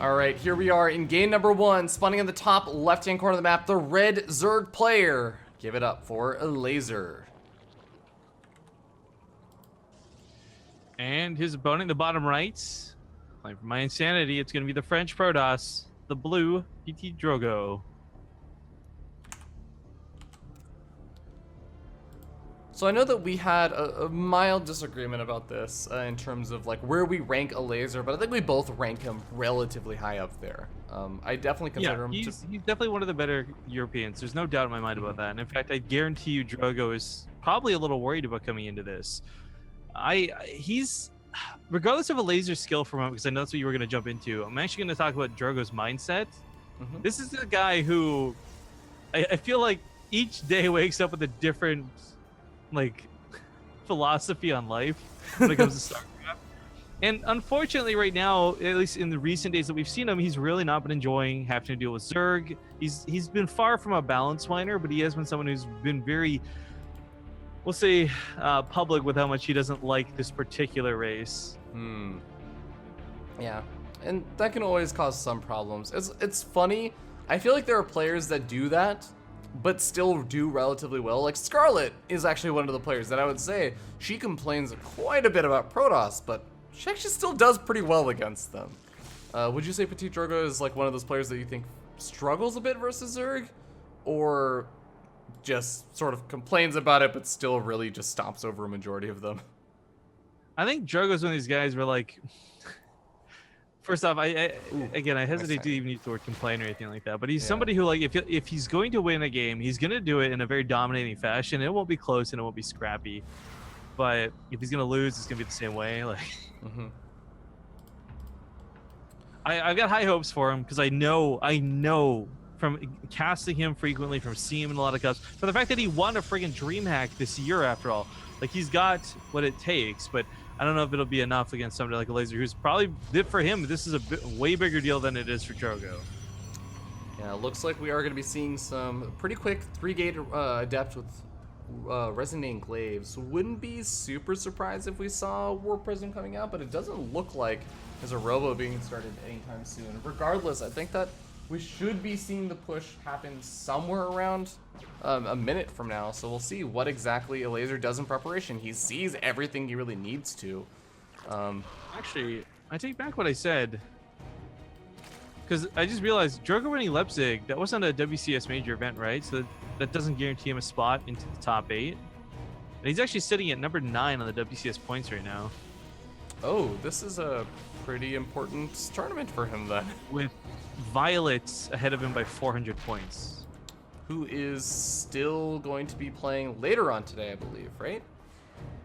All right, here we are in game number 1, spawning in the top left-hand corner of the map, the red Zerg player. Give it up for Elazer. And his opponent in the bottom right, playing for my insanity, it's going to be the French Protoss, the blue PtitDrogo. So I know that we had a mild disagreement about this in terms of like where we rank Elazer, but I think we both rank him relatively high up there. I definitely consider him he's definitely one of the better Europeans. There's no doubt in my mind about that. And in fact, I guarantee you Drogo is probably a little worried about coming into this. He's, regardless of Elazer's skill from him, because I know that's what you were going to jump into, I'm actually going to talk about Drogo's mindset. This is the guy who I feel like each day wakes up with a different like philosophy on life when it comes to StarCraft. And unfortunately right now, at least in the recent days that we've seen him, he's really not been enjoying having to deal with Zerg. He's been far from a balance miner, but he has been someone who's been very, we'll say, public with how much he doesn't like this particular race. Yeah, and that can always cause some problems. It's funny. I feel like there are players that do that, but still do relatively well. Like Scarlet is actually one of the players that I would say she complains quite a bit about Protoss, but she actually still does pretty well against them. Would you say PtitDrogo is like one of those players that you think struggles a bit versus Zerg, or just sort of complains about it but still really just stomps over a majority of them? I think Drogo's one of these guys where, like, first off, I hesitate to even use the word complain or anything like that, but he's somebody who, like, if he's going to win a game, he's going to do it in a very dominating fashion. It won't be close and it won't be scrappy. But if he's going to lose, it's going to be the same way. Like, I've got high hopes for him because I know from casting him frequently, from seeing him in a lot of cups, for the fact that he won a friggin' DreamHack this year after all. Like, he's got what it takes, but I don't know if it'll be enough against somebody like Elazer, who's probably, for him, this is a way bigger deal than it is for Drogo. Yeah, it looks like we are going to be seeing some pretty quick 3-gate Adept with Resonating Glaives. Wouldn't be super surprised if we saw War Prism coming out, but it doesn't look like there's a Robo being started anytime soon. Regardless, I think that we should be seeing the push happen somewhere around a minute from now, so we'll see what exactly Elazer does in preparation. He sees everything he really needs to. Actually, I take back what I said, because I just realized Drogo winning Leipzig, that wasn't a WCS major event, right? So that doesn't guarantee him a spot into the top 8. And he's actually sitting at number 9 on the WCS points right now. Oh, this is a pretty important tournament for him then. With Violet ahead of him by 400 points. Who is still going to be playing later on today, I believe, right?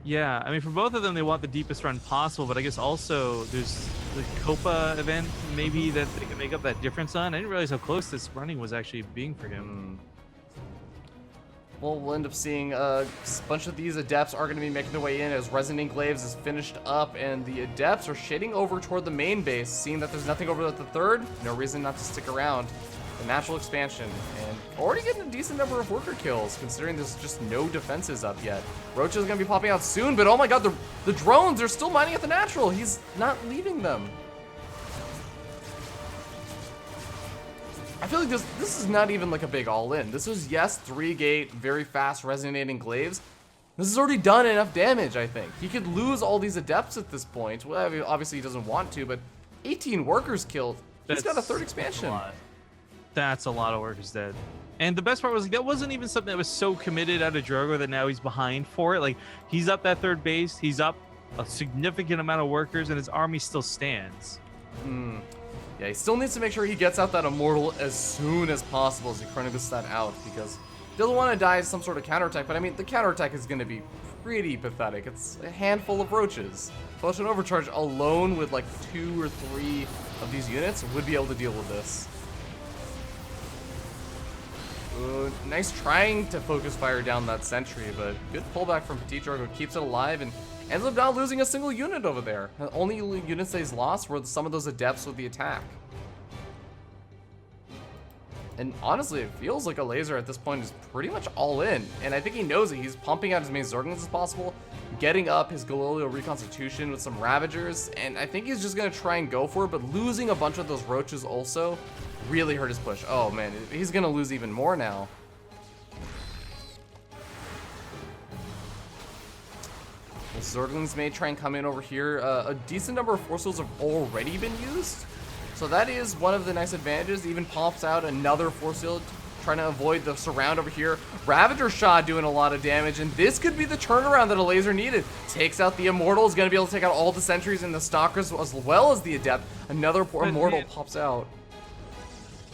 Yeah, I mean, for both of them, they want the deepest run possible, but I guess also there's the Copa event maybe that they can make up that difference on. I didn't realize how close this running was actually being for him. Well, we'll end up seeing a bunch of these Adepts are going to be making their way in as Resonating Glaives is finished up, and the Adepts are shading over toward the main base, seeing that there's nothing over at the third. No reason not to stick around. The natural expansion, and already getting a decent number of worker kills, considering there's just no defenses up yet. Roach is going to be popping out soon, but oh my god, the drones are still mining at the natural. He's not leaving them. I feel like this is not even like a big all-in. This was, yes, 3-gate, very fast Resonating Glaives. This has already done enough damage, I think. He could lose all these Adepts at this point. Well, I mean, obviously he doesn't want to, but 18 workers killed. He's got a third expansion. That's a lot of workers dead. And the best part was, like, that wasn't even something that was so committed out of Drogo that now he's behind for it. Like, he's up that third base, he's up a significant amount of workers, and his army still stands. Yeah, he still needs to make sure he gets out that Immortal as soon as possible as he chronicles that out, because he doesn't want to die as some sort of counterattack, but I mean, the counterattack is going to be pretty pathetic. It's a handful of roaches. Potion Overcharge alone with like 2 or 3 of these units would be able to deal with this. Nice trying to focus fire down that sentry, but good pullback from PtitDrogo, keeps it alive and ends up not losing a single unit over there. The only units that he's lost were some of those Adepts with the attack. And honestly, it feels like Elazer at this point is pretty much all in, and I think he knows it. He's pumping out as many Zerglings as possible, getting up his Galileo Reconstitution with some Ravagers, and I think he's just gonna try and go for it, but losing a bunch of those Roaches also really hurt his push. Oh man, he's gonna lose even more now. The Zerglings may try and come in over here. A decent number of Force Fields have already been used, so that is one of the nice advantages. It even pops out another Force Field, trying to avoid the surround over here. Ravager Shot doing a lot of damage, and this could be the turnaround that Elazer needed. Takes out the Immortal, is going to be able to take out all the Sentries and the Stalkers as well as the Adept. Another Immortal pops out.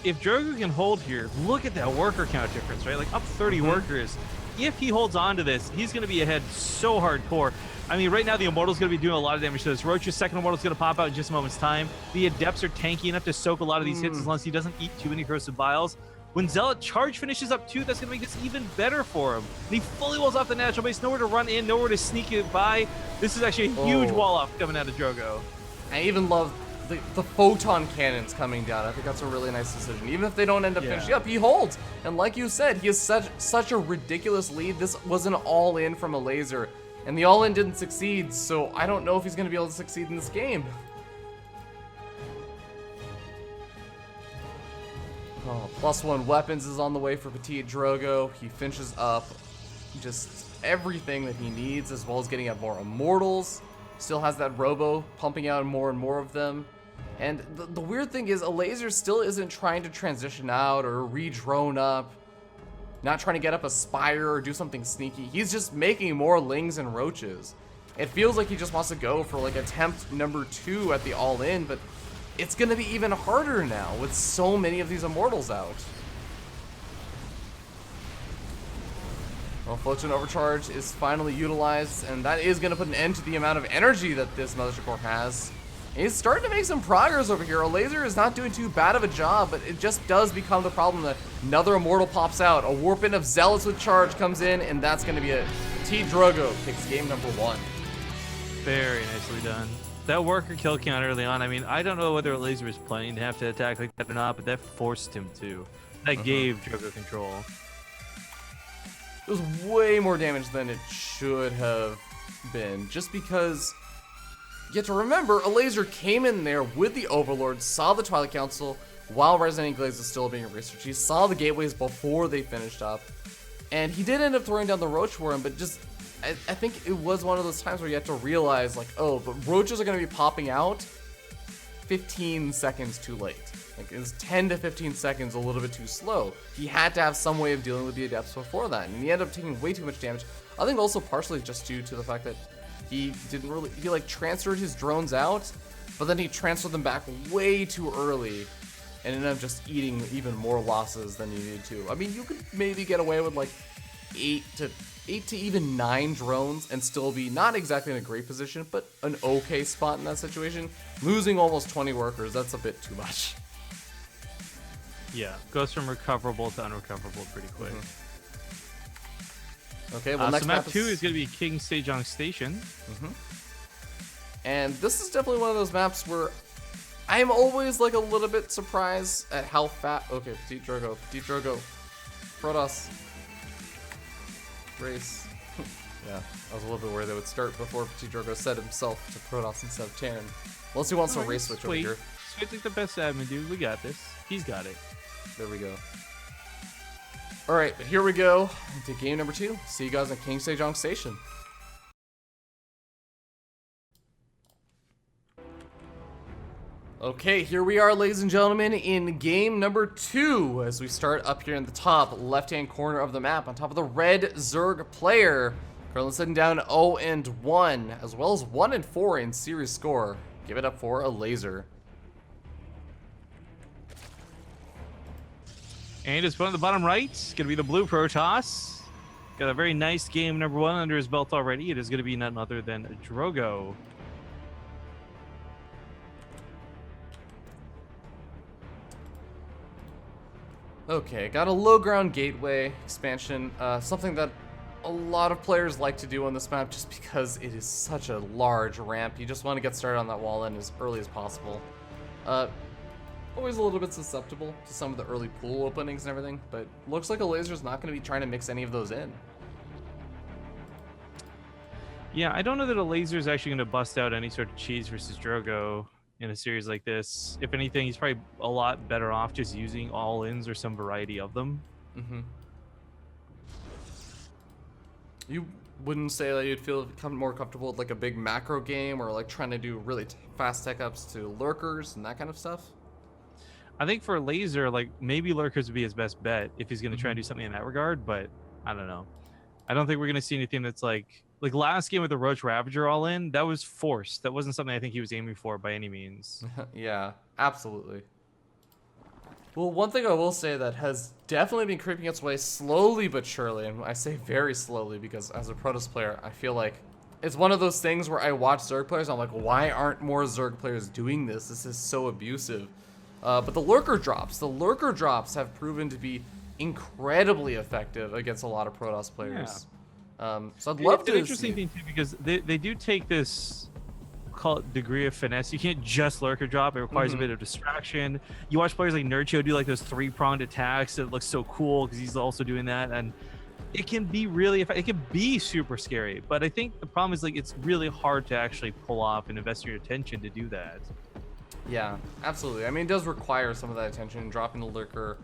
If Drogo can hold here, look at that worker count difference, right? Like up 30 workers. If he holds on to this, he's going to be ahead so hardcore. I mean, right now the Immortal's going to be doing a lot of damage to this. Roach's second Immortal's going to pop out in just a moment's time. The Adepts are tanky enough to soak a lot of these hits as long as he doesn't eat too many Corrosive Biles. When Zealot charge finishes up too, that's going to make this even better for him. And he fully walls off the natural base, nowhere to run in, nowhere to sneak it by. This is actually a huge wall off coming out of Drogo. I even love the Photon Cannons coming down. I think that's a really nice decision. Even if they don't end up finishing up, he holds. And like you said, he has such a ridiculous lead. This was an all-in from Elazer, and the all-in didn't succeed, so I don't know if he's going to be able to succeed in this game. Oh, +1 weapons is on the way for PtitDrogo. He finishes up just everything that he needs, as well as getting up more Immortals. Still has that Robo pumping out more and more of them. And the weird thing is, Elazer still isn't trying to transition out or re-drone up. Not trying to get up a Spire or do something sneaky. He's just making more Lings and Roaches. It feels like he just wants to go for like attempt number 2 at the all-in, but it's going to be even harder now with so many of these Immortals out. Well, Floatstone Overcharge is finally utilized, and that is going to put an end to the amount of energy that this Mothership Core has. He's starting to make some progress over here. Elazer is not doing too bad of a job, but it just does become the problem that another Immortal pops out. A Warp In of Zealots with Charge comes in, and that's going to be it. PtitDrogo takes game number 1. Very nicely done. That worker kill count early on, I mean, I don't know whether Elazer was planning to have to attack like that or not, but that forced him to. That gave Drogo control. It was way more damage than it should have been, just because you have to remember, Elazer came in there with the Overlord, saw the Twilight Council while Resonant Glaze was still being researched. He saw the gateways before they finished up, and he did end up throwing down the Roach for him, but just, I think it was one of those times where you have to realize, like, oh, but Roaches are going to be popping out 15 seconds too late. Like, it was 10 to 15 seconds a little bit too slow. He had to have some way of dealing with the Adepts before that, and he ended up taking way too much damage. I think also partially just due to the fact that he like transferred his drones out, but then he transferred them back way too early and ended up just eating even more losses than you needed to. I mean, you could maybe get away with like 8 to even 9 drones and still be not exactly in a great position, but an okay spot in that situation. Losing almost 20 workers, that's a bit too much. Yeah, goes from recoverable to unrecoverable pretty quick. Okay, well, next so map 2 is going to be King Sejong Station. And this is definitely one of those maps where I'm always like a little bit surprised at how fast. Okay, PtitDrogo, Protoss, race. Yeah, I was a little bit worried they would start before PtitDrogo set himself to Protoss instead of Terran. Unless he wants a race switch over here. Sweet like the best admin, dude. We got this. He's got it. There we go. Alright, here we go into game number 2. See you guys at King Sejong Station. Okay, here we are, ladies and gentlemen, in game number 2, as we start up here in the top left-hand corner of the map, on top of the red Zerg player. Currently sitting down 0-1, as well as 1-4 in series score. Give it up for Elazer. And it's one at the bottom right. It's going to be the blue Protoss. Got a very nice game number 1 under his belt already. It is going to be none other than Drogo. Okay, got a low ground gateway expansion, something that a lot of players like to do on this map just because it is such a large ramp. You just want to get started on that wall in as early as possible. Always a little bit susceptible to some of the early pool openings and everything, but looks like Elazer's not going to be trying to mix any of those in. Yeah, I don't know that Elazer is actually going to bust out any sort of cheese versus Drogo in a series like this. If anything, he's probably a lot better off just using all-ins or some variety of them. Mm-hmm. You wouldn't say that you'd feel more comfortable with like a big macro game or like trying to do really fast tech ups to lurkers and that kind of stuff? I think for Elazer, like maybe Lurkers would be his best bet if he's going to try and do something in that regard, but I don't know. I don't think we're going to see anything that's like last game with the Roach Ravager all in, that was forced. That wasn't something I think he was aiming for by any means. Yeah, absolutely. Well, one thing I will say that has definitely been creeping its way slowly but surely, and I say very slowly because as a Protoss player, I feel like it's one of those things where I watch Zerg players, and I'm like, why aren't more Zerg players doing this? This is so abusive. But the lurker drops have proven to be incredibly effective against a lot of Protoss players. So I'd love to. It's an interesting thing too because they do take this, call it degree of finesse. You can't just lurker drop. It requires a bit of distraction. You watch players like Nurcho do like those 3-pronged attacks. It looks so cool because he's also doing that, and it can be really, it can be super scary. But I think the problem is like it's really hard to actually pull off and invest your attention to do that. Yeah, absolutely. I mean, it does require some of that attention, dropping the lurker,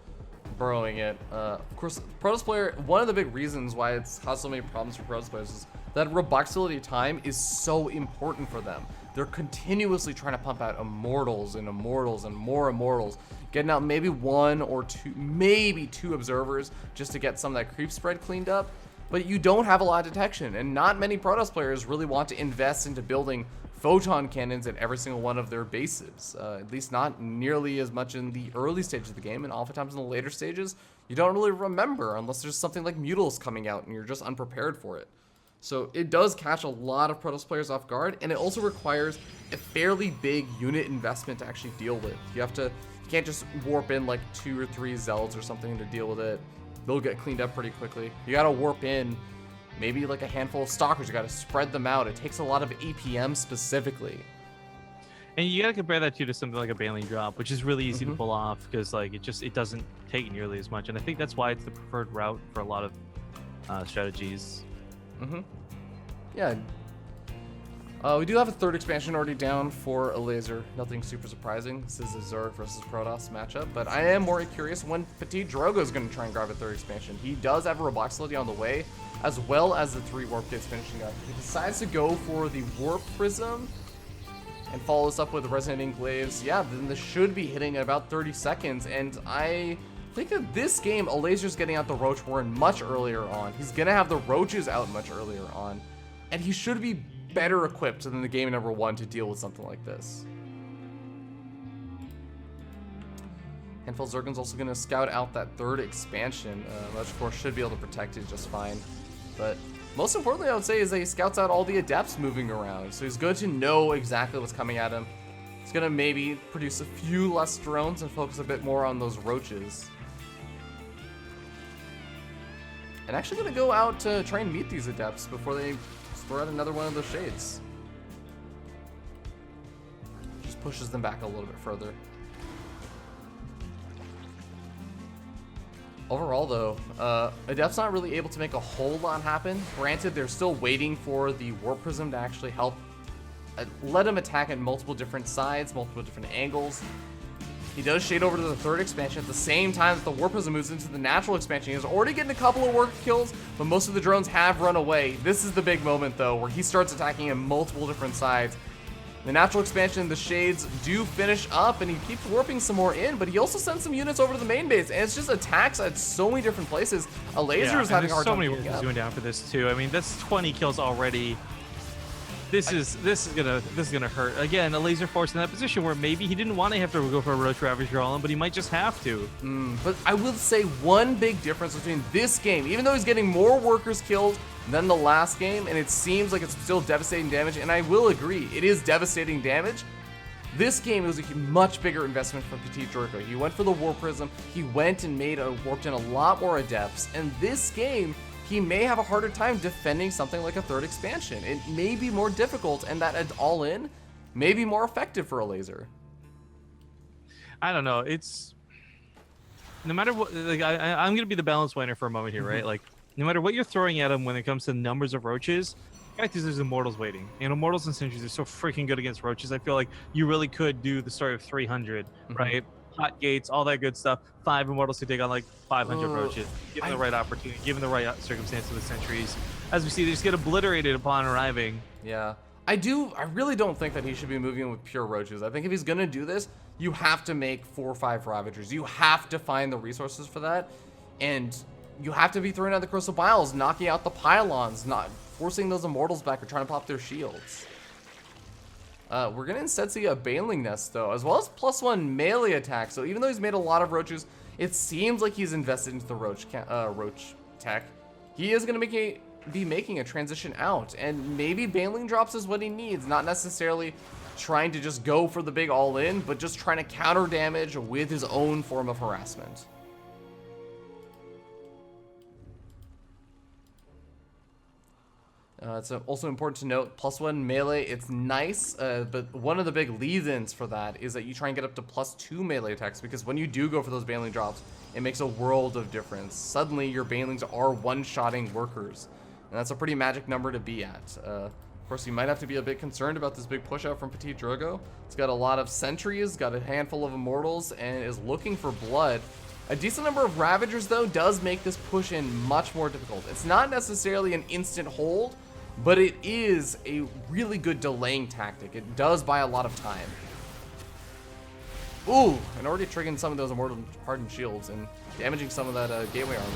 burrowing it. Of course, Protoss player, one of the big reasons why it's caused so many problems for Protoss players is that roboxility time is so important for them. They're continuously trying to pump out immortals and immortals and more immortals, getting out maybe 1 or 2, maybe 2 observers just to get some of that creep spread cleaned up. But you don't have a lot of detection, and not many Protoss players really want to invest into building photon cannons at every single one of their bases. At least not nearly as much in the early stages of the game, and oftentimes in the later stages, you don't really remember unless there's something like Mutals coming out and you're just unprepared for it. So it does catch a lot of Protoss players off guard, and it also requires a fairly big unit investment to actually deal with. You can't just warp in like 2 or 3 Zelds or something to deal with it. They'll get cleaned up pretty quickly. You gotta warp in maybe like a handful of stalkers. You gotta spread them out. It takes a lot of APM specifically. And you gotta compare that to something like a Baneling drop, which is really easy to pull off because like it doesn't take nearly as much. And I think that's why it's the preferred route for a lot of strategies. Yeah. We do have a 3rd expansion already down for Elazer. Nothing super surprising. This is a Zerg versus Protoss matchup, but I am more curious when PtitDrogo is going to try and grab a 3rd expansion. He does have a roboxility on the way, as well as the 3 warp gates finishing up. He decides to go for the warp prism and follow this up with the resonating glaives. Yeah, then this should be hitting in about 30 seconds, and I think that this game, Elazer's getting out the Roach Warren much earlier on. He's going to have the Roaches out much earlier on, and he should be better equipped than the game number 1 to deal with something like this. Handful Zergan's also going to scout out that 3rd expansion, which of course should be able to protect it just fine. But most importantly, I would say, is that he scouts out all the adepts moving around, so he's good to know exactly what's coming at him. He's going to maybe produce a few less drones and focus a bit more on those roaches. And actually going to go out to try and meet these adepts before they throw out another one of those shades. Just pushes them back a little bit further. Overall though, Adept's not really able to make a whole lot happen. Granted, they're still waiting for the Warp Prism to actually help let him attack at multiple different sides, multiple different angles. He does shade over to the 3rd expansion at the same time that the Warp Prism moves into the natural expansion. He's already getting a couple of work kills, but most of the drones have run away. This is the big moment though, where he starts attacking at multiple different sides. The natural expansion, the shades do finish up, and he keeps warping some more in, but he also sends some units over to the main base, and it's just attacks at so many different places. Elazer is having a hard time. So many workers going down for this too. I mean, that's 20 kills already. This is gonna hurt. Again, Elazer forced in that position where maybe he didn't want to have to go for a Roach Ravager all in, but he might just have to. But I will say one big difference between this game, even though he's getting more workers killed than the last game, and it seems like it's still devastating damage, and I will agree, it is devastating damage. This game was a much bigger investment for PtitDrogo. He went for the Warp Prism, he went and warped in a lot more adepts, and this game, he may have a harder time defending something like a 3rd expansion. It may be more difficult, and that all-in may be more effective for Elazer. I don't know. It's no matter what. Like I'm gonna be the balance winner for a moment here, right? Like no matter what you're throwing at him when it comes to numbers of roaches, The fact is, there's Immortals waiting. And Immortals and Sentries are so freaking good against Roaches. I feel like you really could do the story of 300, right? Hot gates, all that good stuff. 5 Immortals to take on like 500 Roaches. Given the right opportunity, given the right circumstances with Sentries. As we see, they just get obliterated upon arriving. Yeah. I really don't think that he should be moving with pure Roaches. I think if he's going to do this, you have to make 4 or 5 Ravagers. You have to find the resources for that. And you have to be throwing out the Crystal Biles, knocking out the pylons, not forcing those Immortals back or trying to pop their shields. We're going to instead see a Baneling Nest, though, as well as +1 melee attack. So even though he's made a lot of Roaches, it seems like he's invested into the Roach tech. He is going to be making a transition out, and maybe Baneling drops is what he needs, not necessarily trying to just go for the big all-in, but just trying to counter damage with his own form of harassment. It's also important to note, +1 melee, it's nice, but one of the big lead-ins for that is that you try and get up to +2 melee attacks, because when you do go for those Baneling drops, it makes a world of difference. Suddenly, your Banelings are one-shotting workers, and that's a pretty magic number to be at. Of course, you might have to be a bit concerned about this big push-out from PtitDrogo. It's got a lot of Sentries, got a handful of Immortals, and is looking for blood. A decent number of Ravagers, though, does make this push-in much more difficult. It's not necessarily an instant hold, but it is a really good delaying tactic. It does buy a lot of time. Ooh, and already triggering some of those Immortal Hardened Shields and damaging some of that Gateway Army.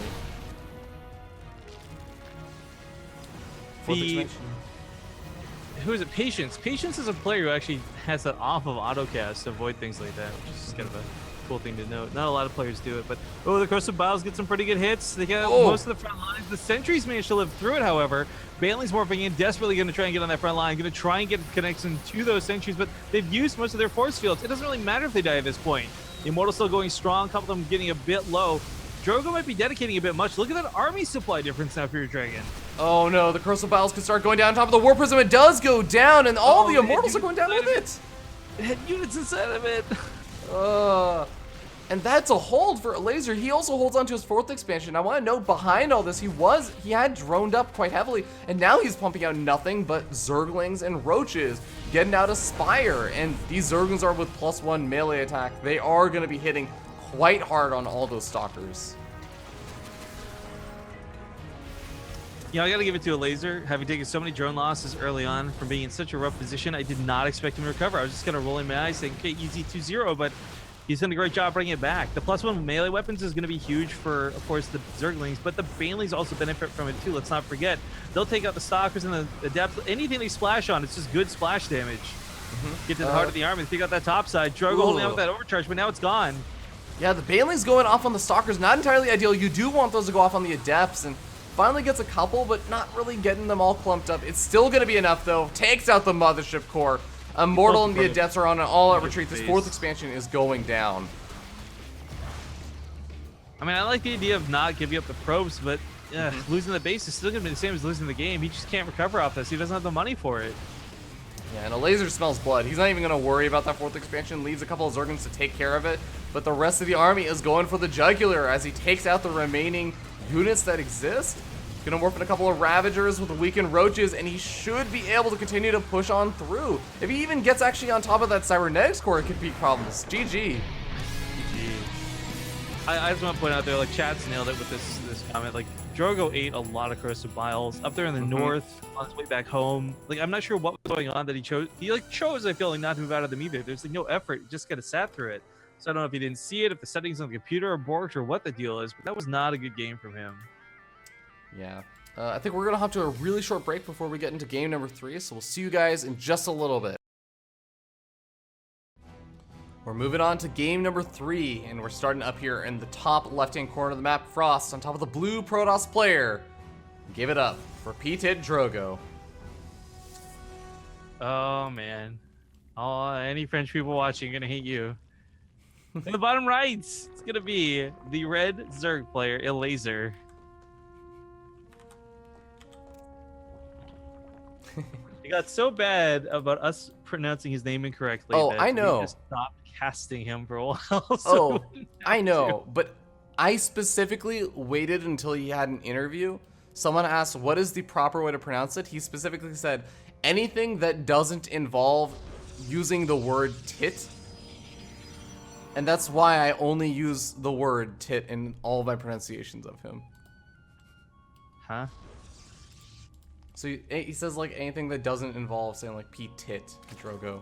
Who is it? Patience. Patience is a player who actually has that off of autocast to avoid things like that, which is just kind of a cool thing to note. Not a lot of players do it, but the Corsair Biles get some pretty good hits. They get most of the front lines. The Sentries managed to live through it, however. Baneling's morphing in, desperately going to try and get on that front line, going to try and get a connection to those Sentries, but they've used most of their force fields. It doesn't really matter if they die at this point. The Immortal's still going strong, a couple of them getting a bit low. Drogo might be dedicating a bit much. Look at that army supply difference now for your Dragon. Oh no, the Corsair Biles can start going down on top of the War Prism. It does go down, and all the Immortals are going down with it. It had units inside of it. And that's a hold for Elazer. He also holds on to his 4th expansion. I want to note behind all this, he had droned up quite heavily, and now he's pumping out nothing but Zerglings and Roaches, getting out a Spire, and these Zerglings are with +1 melee attack. They are going to be hitting quite hard on all those Stalkers. You know, I got to give it to Elazer. Having taken so many drone losses early on from being in such a rough position, I did not expect him to recover. I was just kind of rolling my eyes saying, okay, easy 2-0, but he's done a great job bringing it back. The +1 melee weapons is going to be huge for, of course, the Zerglings, but the Banelings also benefit from it too. Let's not forget. They'll take out the Stalkers and the depth. Anything they splash on, it's just good splash damage. Get to the heart of the army, take out that top side. Drogo holding out with that overcharge, but now it's gone. Yeah, the Banelings going off on the Stalkers, not entirely ideal. You do want those to go off on the Adepts, and finally gets a couple, but not really getting them all clumped up. It's still going to be enough, though. Takes out the Mothership Core. Immortal and the Adepts are on an all-out retreat. This 4th expansion is going down. I mean, I like the idea of not giving up the probes, but losing the base is still going to be the same as losing the game. He just can't recover off this. He doesn't have the money for it. Yeah, and Elazer smells blood. He's not even going to worry about that 4th expansion. Leaves a couple of Zerglings to take care of it. But the rest of the army is going for the jugular as he takes out the remaining units that exist. Going to morph in a couple of Ravagers with the weakened Roaches, and he should be able to continue to push on through. If he even gets actually on top of that Cybernetics core, it could be problems. GG. I just want to point out there, like, Chad's nailed it with this comment. Like, Drogo ate a lot of Corsair Biles up there in the north on his way back home. Like, I'm not sure what was going on that he chose. He chose, I feel like, not to move out of them either. There's like no effort. He just kind of sat through it. So I don't know if he didn't see it, if the settings on the computer are borked, or what the deal is. But that was not a good game from him. Yeah. I think we're going to have to a really short break before we get into game number 3. So we'll see you guys in just a little bit. We're moving on to game number 3, and we're starting up here in the top left-hand corner of the map. Frost on top of the blue Protoss player. Give it up for PtitDrogo. Oh, man. Oh, any French people watching are going to hate you. In the bottom right, it's going to be the red Zerg player, Elazer. It got so bad about us pronouncing his name incorrectly. Oh, that I know. We just stopped casting him for a while. I know, but I specifically waited until he had an interview Someone asked, what is the proper way to pronounce it? He specifically said, anything that doesn't involve using the word tit. And that's why I only use the word tit in all of my pronunciations of him. Huh? So he says like anything that doesn't involve saying like PtitDrogo.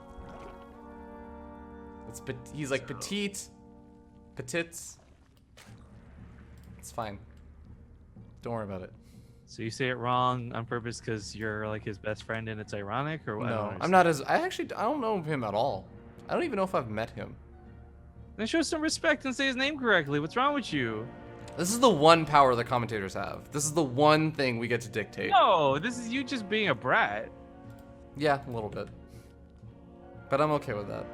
He's like petite, petits. It's fine. Don't worry about it. So you say it wrong on purpose because you're like his best friend and it's ironic, or what? No, I'm not as. I don't know him at all. I don't even know if I've met him. Then show some respect and say his name correctly. What's wrong with you? This is the one power the commentators have. This is the one thing we get to dictate. No, this is you just being a brat. Yeah, a little bit. But I'm okay with that.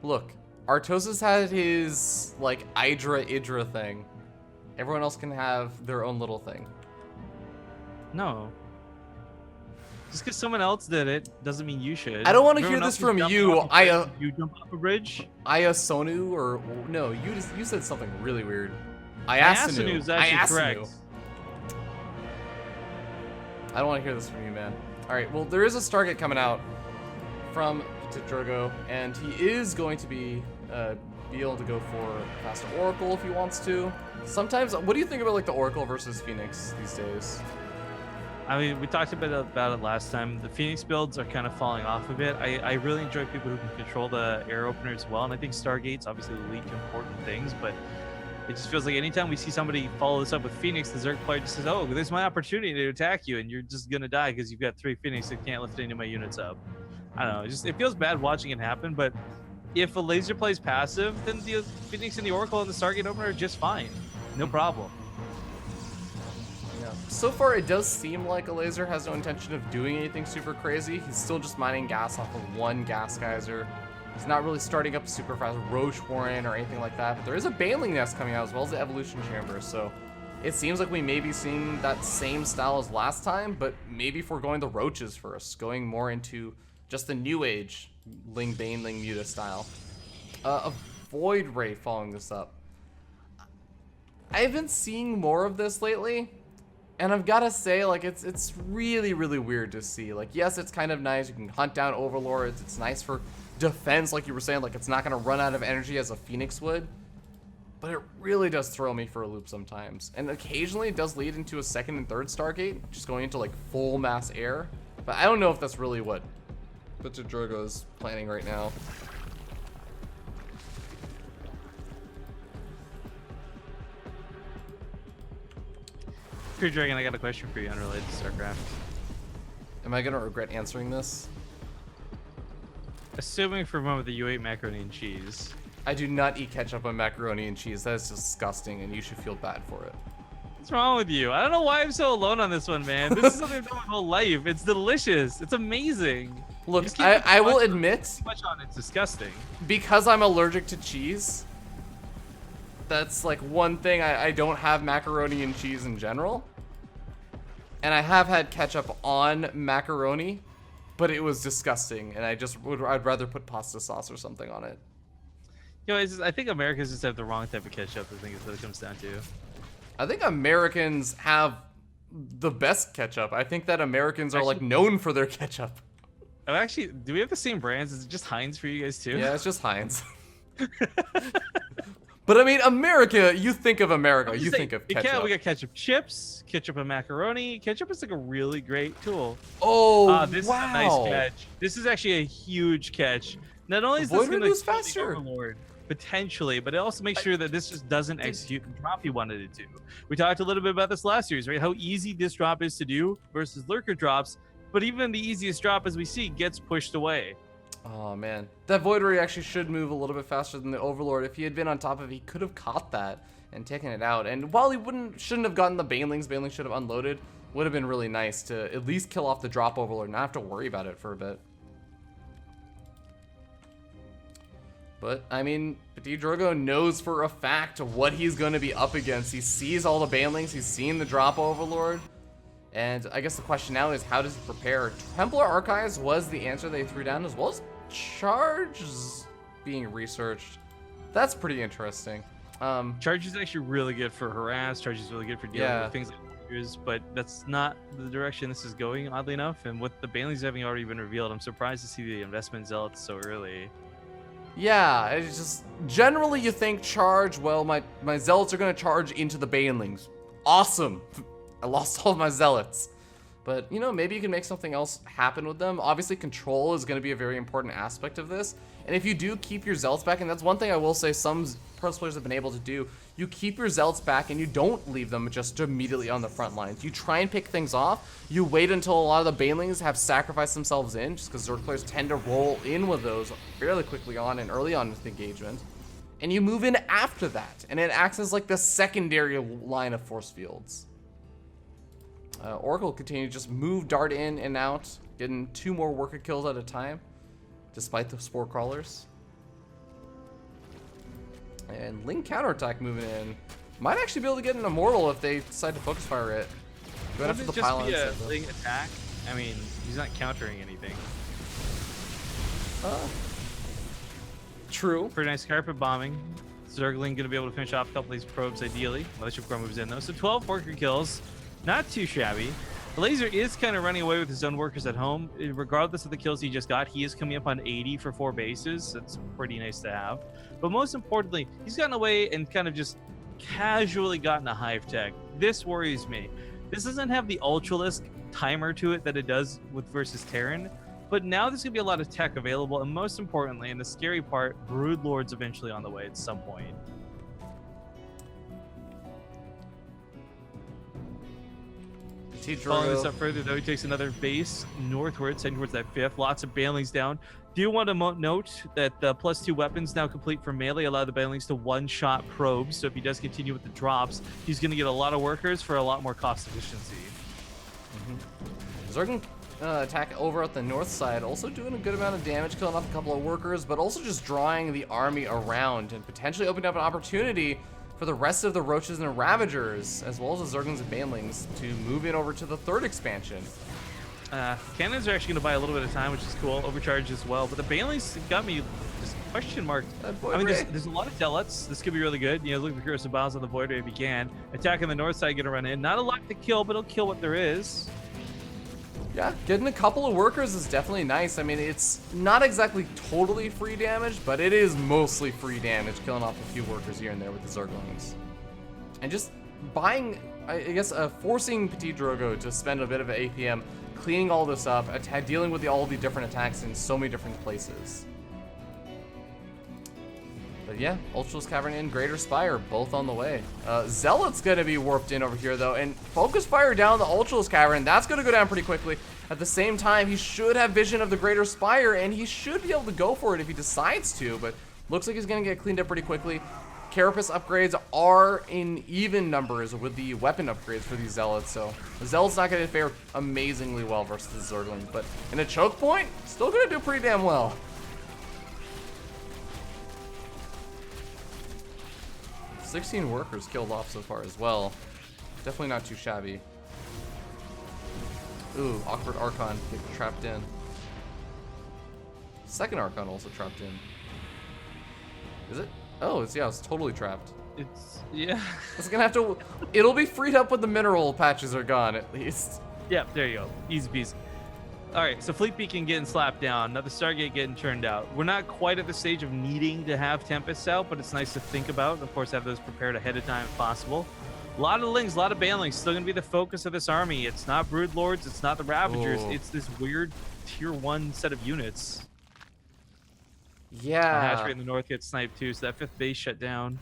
Look, Artosis had his, like, Idra thing. Everyone else can have their own little thing. No. Just because someone else did it doesn't mean you should. I don't want to hear Everyone this else from is you. jumping off a bridge. You jump off a bridge? Ayasonu, or no, you said something really weird. Ayasunu is actually correct. I don't want to hear this from you, man. All right, well, there is a Stargate coming out from PtitDrogo, and he is going to be able to go for faster Oracle if he wants to. Sometimes, what do you think about like the Oracle versus Phoenix these days? I mean, we talked about it last time. The Phoenix builds are kind of falling off a bit. I really enjoy people who can control the air opener as well, and I think Stargate's obviously lead to important things, but it just feels like anytime we see somebody follow this up with Phoenix, the Zerg player just says, oh, there's my opportunity to attack you, and you're just gonna die because you've got 3 Phoenix that can't lift any of my units up. I don't know, it feels bad watching it happen, but if a Elazer plays passive, then the Phoenix and the Oracle and the Stargate opener are just fine. No problem. Yeah. So far, it does seem like Elazer has no intention of doing anything super crazy. He's still just mining gas off of 1 gas geyser. He's not really starting up super fast Roche Warren or anything like that, but there is a Baneling Nest coming out as well as the Evolution Chamber, so it seems like we may be seeing that same style as last time, but maybe if we're going the Roaches first, going more into just the New Age Ling Baneling Muta style. A Void Ray following this up. I've been seeing more of this lately, and I've got to say, like, it's really, really weird to see. Like, yes, it's kind of nice. You can hunt down Overlords. It's nice for defense, like you were saying. Like, it's not going to run out of energy as a Phoenix would. But it really does throw me for a loop sometimes. And occasionally it does lead into a 2nd and 3rd Stargate, just going into, like, full mass air. But I don't know if that's really what PtitDrogo is planning right now. Pure Dragon, I got a question for you unrelated to StarCraft. Am I gonna regret answering this? Assuming for a moment that you ate macaroni and cheese. I do not eat ketchup on macaroni and cheese. That is disgusting, and you should feel bad for it. What's wrong with you? I don't know why I'm so alone on this one, man. This is something I've done my whole life. It's delicious. It's amazing. Look, I will admit, too much on it's disgusting. Because I'm allergic to cheese, that's like one thing. I don't have macaroni and cheese in general. And I have had ketchup on macaroni, but it was disgusting. And I'd rather put pasta sauce or something on it. You know, I think Americans just have the wrong type of ketchup. I think is what it comes down to. I think Americans have the best ketchup. I think that Americans are like known for their ketchup. Oh, actually, do we have the same brands? Is it just Heinz for you guys too? Yeah, it's just Heinz. But I mean, America, you think of America, you think of ketchup. We got ketchup chips, ketchup and macaroni. Ketchup is like a really great tool. Oh, this wow. is a nice catch. This is actually a huge catch. Not only is this going to faster, Overlord, potentially, but it also makes sure that this just doesn't execute the drop you wanted it to. We talked a little bit about this last series, right? How easy this drop is to do versus lurker drops, but even the easiest drop, as we see, gets pushed away. Oh man, that Void Ray actually should move a little bit faster than the Overlord. If he had been on top of it, he could have caught that and taken it out. And while he shouldn't have gotten the Banelings should have unloaded, would have been really nice to at least kill off the drop Overlord, not have to worry about it for a bit. But I mean, PtitDrogo knows for a fact what he's going to be up against. He sees all the Banelings, he's seen the drop Overlord. And I guess the question now is, how does he prepare? Templar Archives was the answer they threw down, as well as charges being researched. That's pretty interesting. Charge is actually really good for harass. Charge is really good for dealing with things like warriors, but that's not the direction this is going, oddly enough. And with the banelings having already been revealed, I'm surprised to see the investment zealots so early. Yeah, it's just generally you think charge. Well, my zealots are gonna charge into the banelings. Awesome. I lost all of my zealots. But, you know, maybe you can make something else happen with them. Obviously, control is going to be a very important aspect of this. And if you do keep your zealots back, and that's one thing I will say some pro players have been able to do, you keep your zealots back and you don't leave them just immediately on the front lines. You try and pick things off. You wait until a lot of the banelings have sacrificed themselves in, just because Zerg players tend to roll in with those fairly quickly on and early on with the engagement. And you move in after that, and it acts as like the secondary line of force fields. Oracle continue to just move, dart in and out, getting 2 more worker kills at a time, despite the spore crawlers. And Ling counterattack moving in. Might actually be able to get an immortal if they decide to focus fire it. Going after the pylons. Just be a Ling attack? I mean, he's not countering anything. True. Pretty nice carpet bombing. Zergling gonna be able to finish off a couple of these probes ideally. Mothership Core moves in though. So 12 worker kills. Not too shabby. Elazer is kind of running away with his own workers at home. Regardless of the kills he just got, he is coming up on 80 for 4 bases. That's pretty nice to have. But most importantly, he's gotten away and kind of just casually gotten a hive tech. This worries me. This doesn't have the Ultralisk timer to it that it does with versus Terran. But now there's going to be a lot of tech available. And most importantly, and the scary part, Broodlords eventually on the way at some point. Following this up further, though, he takes another base northwards, heading towards that 5th. Lots of banelings down. Do want to note that the +2 weapons now complete for melee allow the banelings to one-shot probes. So if he does continue with the drops, he's going to get a lot of workers for a lot more cost efficiency. Zerg attack over at the north side, also doing a good amount of damage, killing off a couple of workers, but also just drawing the army around and potentially opening up an opportunity for the rest of the Roaches and Ravagers, as well as the Zerglings and Banelings, to move in over to the 3rd expansion. Cannons are actually going to buy a little bit of time, which is cool. Overcharge as well, but the Banelings got me just question mark. I mean, there's a lot of zealots. This could be really good. You know, look at Heroes and Battles on the Void if you can. Attack on the north side, going to run in. Not a lot to kill, but it'll kill what there is. Yeah, getting a couple of workers is definitely nice. I mean, it's not exactly totally free damage, but it is mostly free damage, killing off a few workers here and there with the Zerglings. And just buying, I guess, forcing PtitDrogo to spend a bit of an APM cleaning all this up, dealing with all the different attacks in so many different places. But yeah, Ultralisk Cavern and Greater Spire, both on the way. Zealot's gonna be warped in over here though, and Focus Fire down the Ultralisk Cavern, that's gonna go down pretty quickly. At the same time, he should have vision of the Greater Spire, and he should be able to go for it if he decides to, but looks like he's gonna get cleaned up pretty quickly. Carapace upgrades are in even numbers with the weapon upgrades for these Zealots, so the Zealot's not gonna fare amazingly well versus the Zerglings, but in a choke point, still gonna do pretty damn well. 16 workers killed off so far as well. Definitely not too shabby. Ooh, awkward Archon get trapped in. Second Archon also trapped in. Is it? Oh, it's totally trapped. Yeah. It's gonna have to. It'll be freed up when the mineral patches are gone, at least. Yeah, there you go. Easy peasy. All right, so Fleet Beacon getting slapped down. Another Stargate getting turned out. We're not quite at the stage of needing to have Tempests out, but it's nice to think about. Of course, have those prepared ahead of time if possible. A lot of Lings, a lot of Banelings. Still going to be the focus of this army. It's not Broodlords. It's not the Ravagers. Ooh. It's this weird tier 1 set of units. Yeah. Hatchery in the north gets sniped too, so that 5th base shut down.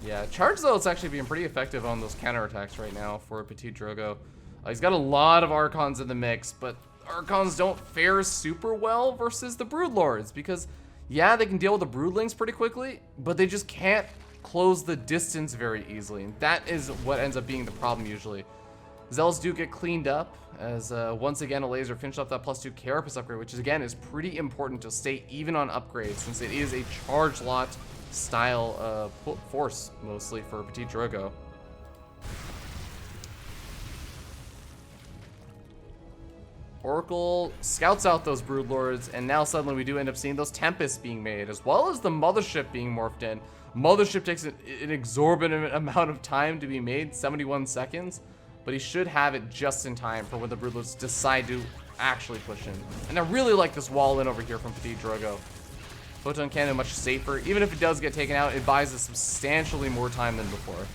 Yeah, Charge though, it's actually being pretty effective on those counterattacks right now for PtitDrogo. He's got a lot of Archons in the mix, but Archons don't fare super well versus the Broodlords because, yeah, they can deal with the Broodlings pretty quickly, but they just can't close the distance very easily, and that is what ends up being the problem usually. Zealots do get cleaned up as once again Elazer finished off that +2 Carapace upgrade, which again is pretty important to stay even on upgrades since it is a charge lot style force mostly for Oracle scouts out those Broodlords, and now suddenly we do end up seeing those Tempests being made, as well as the Mothership being morphed in. Mothership takes an exorbitant amount of time to be made, 71 seconds, but he should have it just in time for when the Broodlords decide to actually push in. And I really like this wall in over here from PtitDrogo. Photon Cannon much safer. Even if it does get taken out, it buys us substantially more time than before.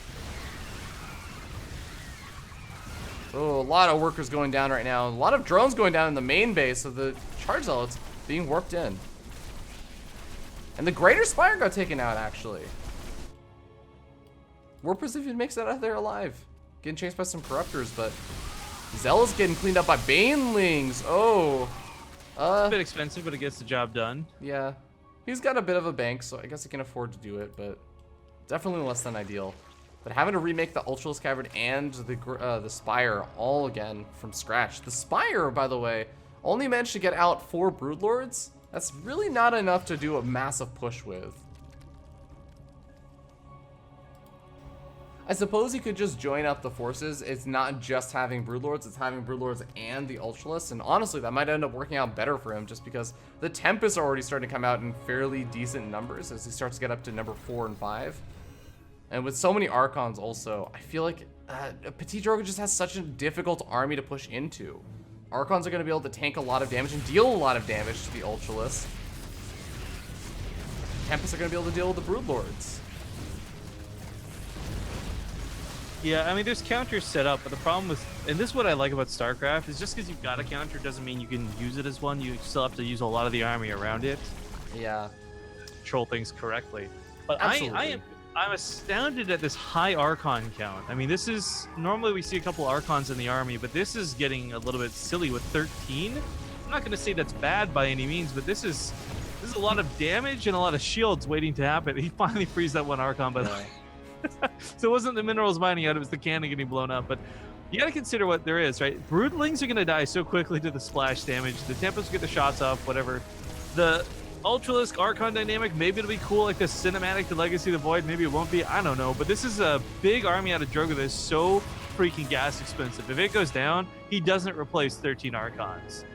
Oh, a lot of workers going down right now. A lot of drones going down in the main base of the Charge Zealots being warped in. And the Greater Spire got taken out, actually. Warp Precision makes it out of there alive. Getting chased by some Corruptors, but Zealot's getting cleaned up by Banelings. Oh. A bit expensive, but it gets the job done. Yeah. He's got a bit of a bank, so I guess he can afford to do it, but definitely less than ideal. But having to remake the Ultralisk Cavern and the Spire all again from scratch. The Spire, by the way, only managed to get out 4 Broodlords. That's really not enough to do a massive push with. I suppose he could just join up the forces. It's not just having Broodlords, it's having Broodlords and the Ultralisk. And honestly, that might end up working out better for him just because the Tempests are already starting to come out in fairly decent numbers as he starts to get up to number 4 and 5. And with so many Archons also, I feel like PtitDrogo just has such a difficult army to push into. Archons are going to be able to tank a lot of damage and deal a lot of damage to the Ultralisk. Tempests are going to be able to deal with the Broodlords. Yeah, I mean, there's counters set up, but the problem with, and this is what I like about StarCraft, is just because you've got a counter doesn't mean you can use it as one. You still have to use a lot of the army around it. Yeah. Control things correctly. But Absolutely. I'm astounded at this high Archon count. I mean, this is, normally we see a couple Archons in the army, but this is getting a little bit silly with 13. I'm not going to say that's bad by any means, but this is a lot of damage and a lot of shields waiting to happen. He finally frees that one Archon, by the way. So it wasn't the minerals mining out, it was the cannon getting blown up. But you got to consider what there is, right? Broodlings are going to die so quickly to the splash damage. The Tempests get the shots off, whatever. The Ultralisk Archon dynamic, maybe it'll be cool like the cinematic to Legacy of the Void, maybe it won't be, I don't know, but this is a big army out of Drogo that is so freaking gas expensive. If it goes down, he doesn't replace 13 Archons.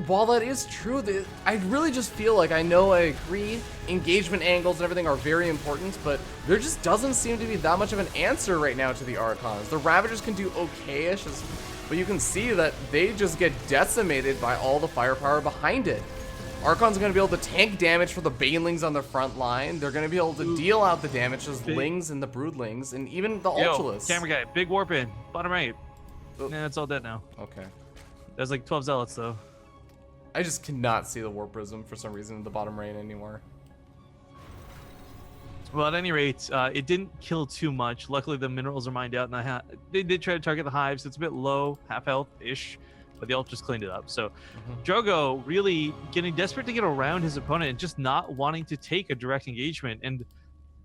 While that is true, I really just feel like, I agree, engagement angles and everything are very important, but there just doesn't seem to be that much of an answer right now to the Archons. The Ravagers can do okay-ish, but you can see that they just get decimated by all the firepower behind it. Archons are going to be able to tank damage for the Banelings on the front line. They're going to be able to deal out the damage to the Lings and the Broodlings, and even the Ultralisk. Camera guy, big warp in, bottom right. Oh. Nah, it's all dead now. Okay. There's like 12 Zealots, though. I just cannot see the Warp Prism for some reason in the bottom right anymore. Well, at any rate, it didn't kill too much. Luckily, the minerals are mined out, and they did try to target the hives. It's a bit low, half health-ish, but the ult just cleaned it up. So Drogo really getting desperate to get around his opponent and just not wanting to take a direct engagement. And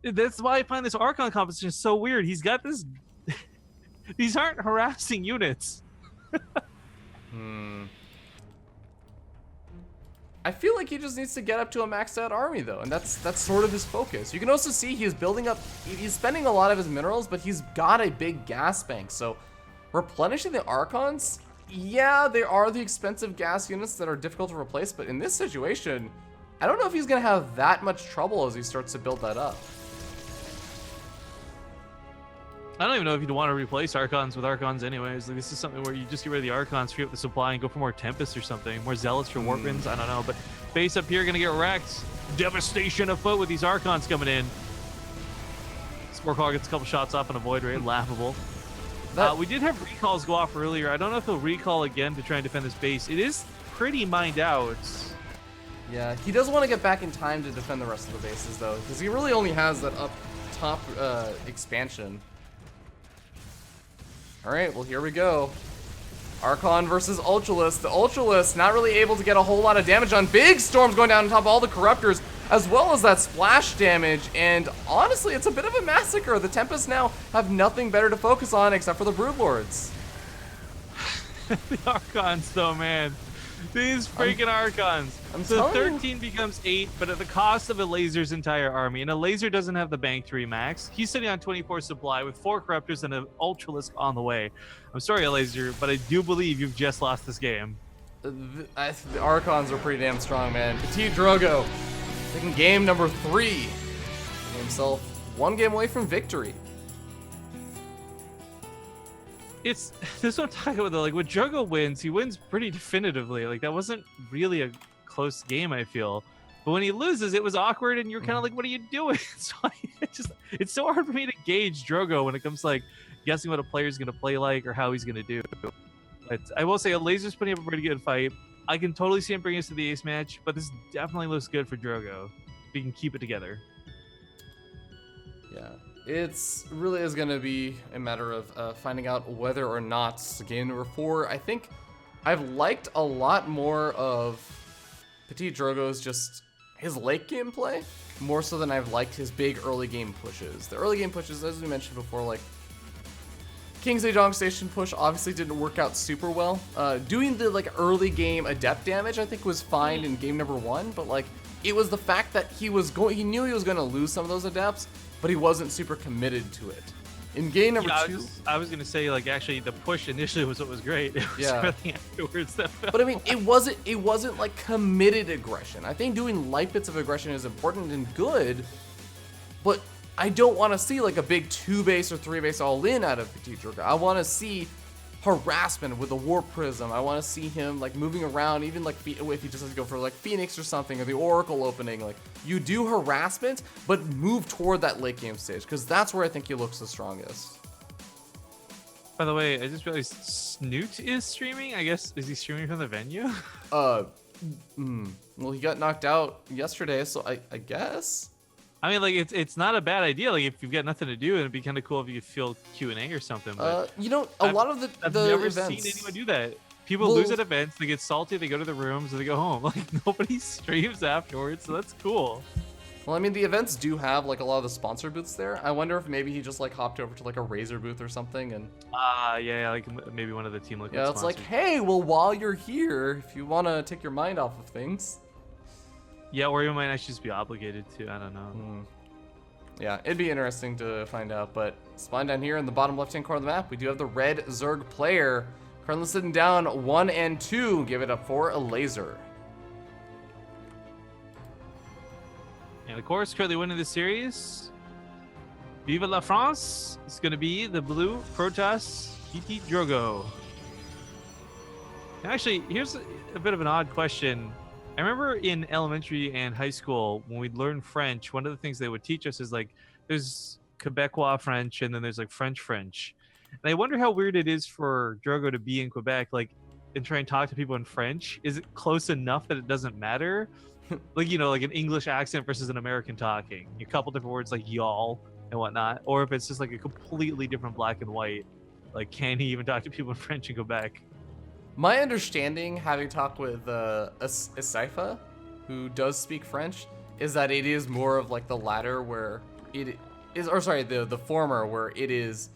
that's why I find this Archon competition so weird. He's got this... These aren't harassing units. I feel like he just needs to get up to a maxed out army though, and that's sort of his focus. You can also see he's building up, he's spending a lot of his minerals, but he's got a big gas bank. So replenishing the Archons, yeah, they are the expensive gas units that are difficult to replace, but in this situation, I don't know if he's gonna have that much trouble as he starts to build that up. I don't even know if you'd want to replace Archons with Archons anyways. Like, this is something where you just get rid of the Archons, free up the supply, and go for more Tempests or something. More Zealots for Warpins, I don't know. But base up here going to get wrecked. Devastation afoot with these Archons coming in. Scorecall gets a couple shots off on a Void Ray, laughable. We did have recalls go off earlier. I don't know if he'll recall again to try and defend this base. It is pretty mined out. Yeah, he does want to get back in time to defend the rest of the bases though, because he really only has that up top expansion. Alright, well here we go. Archon versus Ultralisk. The Ultralisk not really able to get a whole lot of damage on. Big storms going down on top of all the Corruptors, as well as that splash damage. And honestly, it's a bit of a massacre. The Tempests now have nothing better to focus on except for the Broodlords. The Archons though, man. These freaking Archons. So 13 becomes 8, but at the cost of Elazer's entire army. And Elazer doesn't have the bank to remax. He's sitting on 24 supply with 4 Corruptors and an Ultralisk on the way. I'm sorry, Elazer, but I do believe you've just lost this game. The Archons are pretty damn strong, man. PtitDrogo taking game number 3. Getting himself 1 game away from victory. It's this is what I'm talking about though. Like when Drogo wins, he wins pretty definitively. Like that wasn't really a close game, I feel. But when he loses, it was awkward, and you're kind of like, "What are you doing?" So it's so hard for me to gauge Drogo when it comes to like guessing what a player's gonna play like or how he's gonna do. But I will say, Elazer's putting up a pretty good fight. I can totally see him bringing us to the ace match, but this definitely looks good for Drogo. If he can keep it together. Yeah, it's really is going to be a matter of finding out whether or not game number 4. I think I've liked a lot more of PtitDrogo's just his late game play, more so than I've liked his big early game pushes. The early game pushes, as we mentioned before, like King's Age Dong Station push obviously didn't work out super well. Doing the like early game adept damage I think was fine in game number 1, but like it was the fact that he knew he was going to lose some of those adepts, but he wasn't super committed to it. In game number 2, I was gonna say like actually the push initially was what was great. It was everything afterwards that felt. But I mean it wasn't like committed aggression. I think doing light bits of aggression is important and good, but I don't want to see like a big 2 base or 3 base all in out of PtitDrogo. I want to see harassment with the Warp Prism. I want to see him like moving around, even like if he just has to go for like Phoenix or something, or the Oracle opening. Like you do harassment, but move toward that late game stage, because that's where I think he looks the strongest. By the way, I just realized Snoot is streaming. I guess is he streaming from the venue? Well, he got knocked out yesterday, so I guess. I mean, like it's not a bad idea. Like if you've got nothing to do, it'd be kind of cool if you could fill Q&A or something. But you know, a lot of I've the never events, seen anyone do that. People lose at events, they get salty, they go to the rooms, and they go home. Like nobody streams afterwards, so that's cool. Well, I mean, the events do have like a lot of the sponsor booths there. I wonder if maybe he just like hopped over to like a Razer booth or something, and yeah, like maybe one of the Team Liquid yeah, it's sponsors. like, hey, well, while you're here, if you want to take your mind off of things. Yeah, or you might actually just be obligated to. I don't know. Yeah, it'd be interesting to find out, but spawn down here in the bottom left-hand corner of the map, we do have the red Zerg player. Currently sitting down 1 and 2. Give it up for Elazer. And of course, currently winning the series, Vive la France! It's going to be the blue Protoss PtitDrogo. Actually, here's a bit of an odd question. I remember in elementary and high school, when we'd learn French, one of the things they would teach us is like, there's Quebecois French, and then there's like French. And I wonder how weird it is for Drogo to be in Quebec, like, and try and talk to people in French. Is it close enough that it doesn't matter? Like, you know, like an English accent versus an American talking. A couple different words like y'all and whatnot. Or if it's just like a completely different black and white, like, can he even talk to people in French in Quebec? My understanding, having talked with Asaifa, who does speak French, is that it is more of like the latter where it is, or sorry, the former where it is,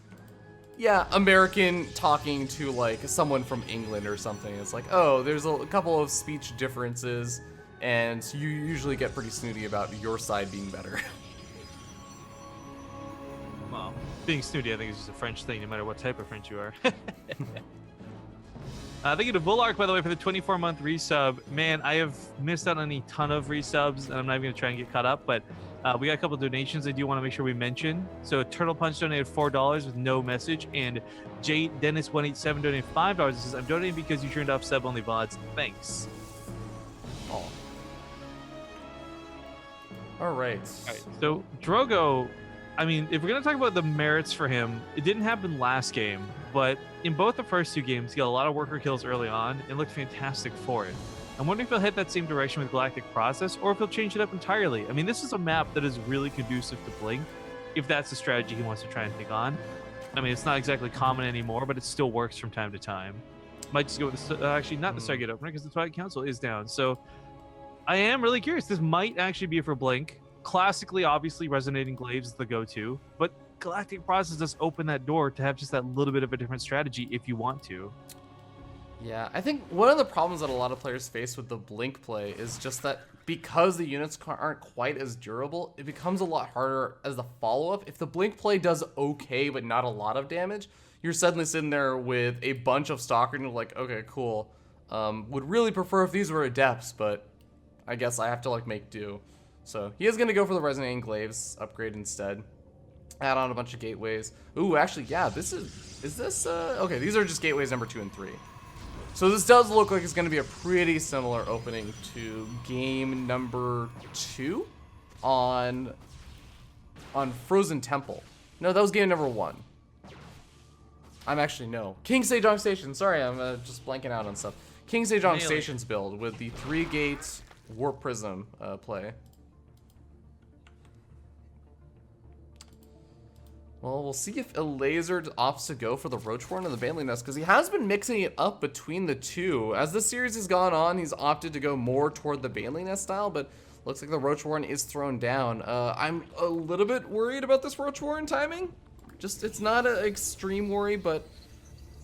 yeah, American talking to like someone from England or something. It's like, oh, there's a couple of speech differences, and you usually get pretty snooty about your side being better. Well, being snooty, I think, is just a French thing, no matter what type of French you are. Thank you to Bullark, by the way, for the 24-month resub. Man, I have missed out on a ton of resubs, and I'm not even going to try and get caught up, but we got a couple of donations I do want to make sure we mention. So Turtle Punch donated $4 with no message, and J Dennis 187 donated $5. It says, I'm donating because you turned off sub-only VODs. Thanks. Oh. All right. So Drogo, I mean, if we're going to talk about the merits for him, it didn't happen last game, but in both the first 2 games, he got a lot of worker kills early on and looked fantastic for it. I'm wondering if he'll head that same direction with Galactic Process, or if he'll change it up entirely. I mean, this is a map that is really conducive to Blink, if that's the strategy he wants to try and take on. I mean, it's not exactly common anymore, but it still works from time to time. Might just go with the, actually not the Stargate opener, because the Twilight Council is down. So I am really curious. This might actually be for Blink. Classically, obviously, Resonating Glaives is the go-to, but Galactic Process does open that door to have just that little bit of a different strategy if you want to. Yeah, I think one of the problems that a lot of players face with the Blink play is just that because the units aren't quite as durable, it becomes a lot harder as the follow-up. If the Blink play does okay but not a lot of damage, you're suddenly sitting there with a bunch of Stalker and you're like, okay, cool. Would really prefer if these were Adepts, but I guess I have to like make do. So he is gonna go for the Resonant Enclaves upgrade instead. Add on a bunch of gateways. Ooh, actually, yeah, this is this, okay, these are just gateways number 2 and 3. So this does look like it's gonna be a pretty similar opening to game number 2 on Frozen Temple. No, that was game number 1. I'm actually, no. King Sejong Station, sorry, I'm just blanking out on stuff. King Sejong Station's build with the 3 gates Warp Prism play. Well, we'll see if Elazer opts to go for the Roach Warren and the Baneling Nest, because he has been mixing it up between the two. As the series has gone on, he's opted to go more toward the Baneling Nest style, but looks like the Roach Warren is thrown down. I'm a little bit worried about this Roach Warren timing. Just, it's not an extreme worry, but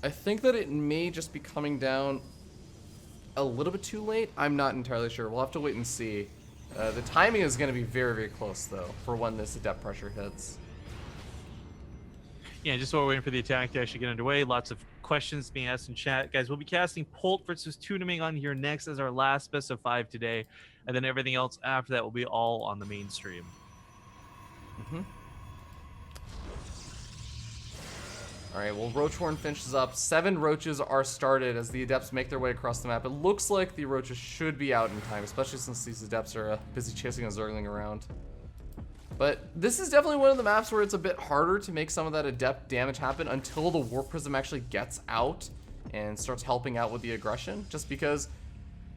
I think that it may just be coming down a little bit too late. I'm not entirely sure. We'll have to wait and see. The timing is going to be very, very close, though, for when this Adept pressure hits. Yeah, just while we're waiting for the attack to actually get underway, lots of questions being asked in chat. Guys, we'll be casting Polt versus Tunaming on here next as our last best of 5 today, and then everything else after that will be all on the main stream. Alright, well, Roach Warren finishes up. 7 roaches are started as the Adepts make their way across the map. It looks like the roaches should be out in time, especially since these Adepts are busy chasing a Zergling around. But this is definitely one of the maps where it's a bit harder to make some of that Adept damage happen until the Warp Prism actually gets out and starts helping out with the aggression, just because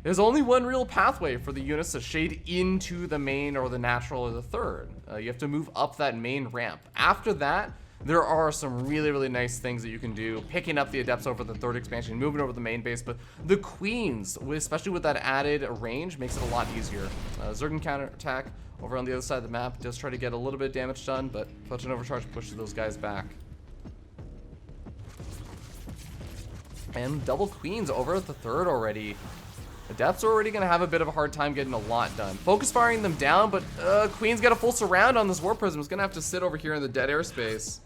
there's only one real pathway for the units to shade into the main or the natural or the third. You have to move up that main ramp. After that, there are some really, really nice things that you can do, picking up the Adepts over the 3rd expansion, moving over the main base, but the Queens, especially with that added range, makes it a lot easier. Zerg counterattack over on the other side of the map does try to get a little bit of damage done, but Photon Overcharge pushes those guys back. And double Queens over at the 3rd already. Adepts are already going to have a bit of a hard time getting a lot done. Focus firing them down, but Queen's got a full surround on this Warp Prism. It's going to have to sit over here in the dead airspace.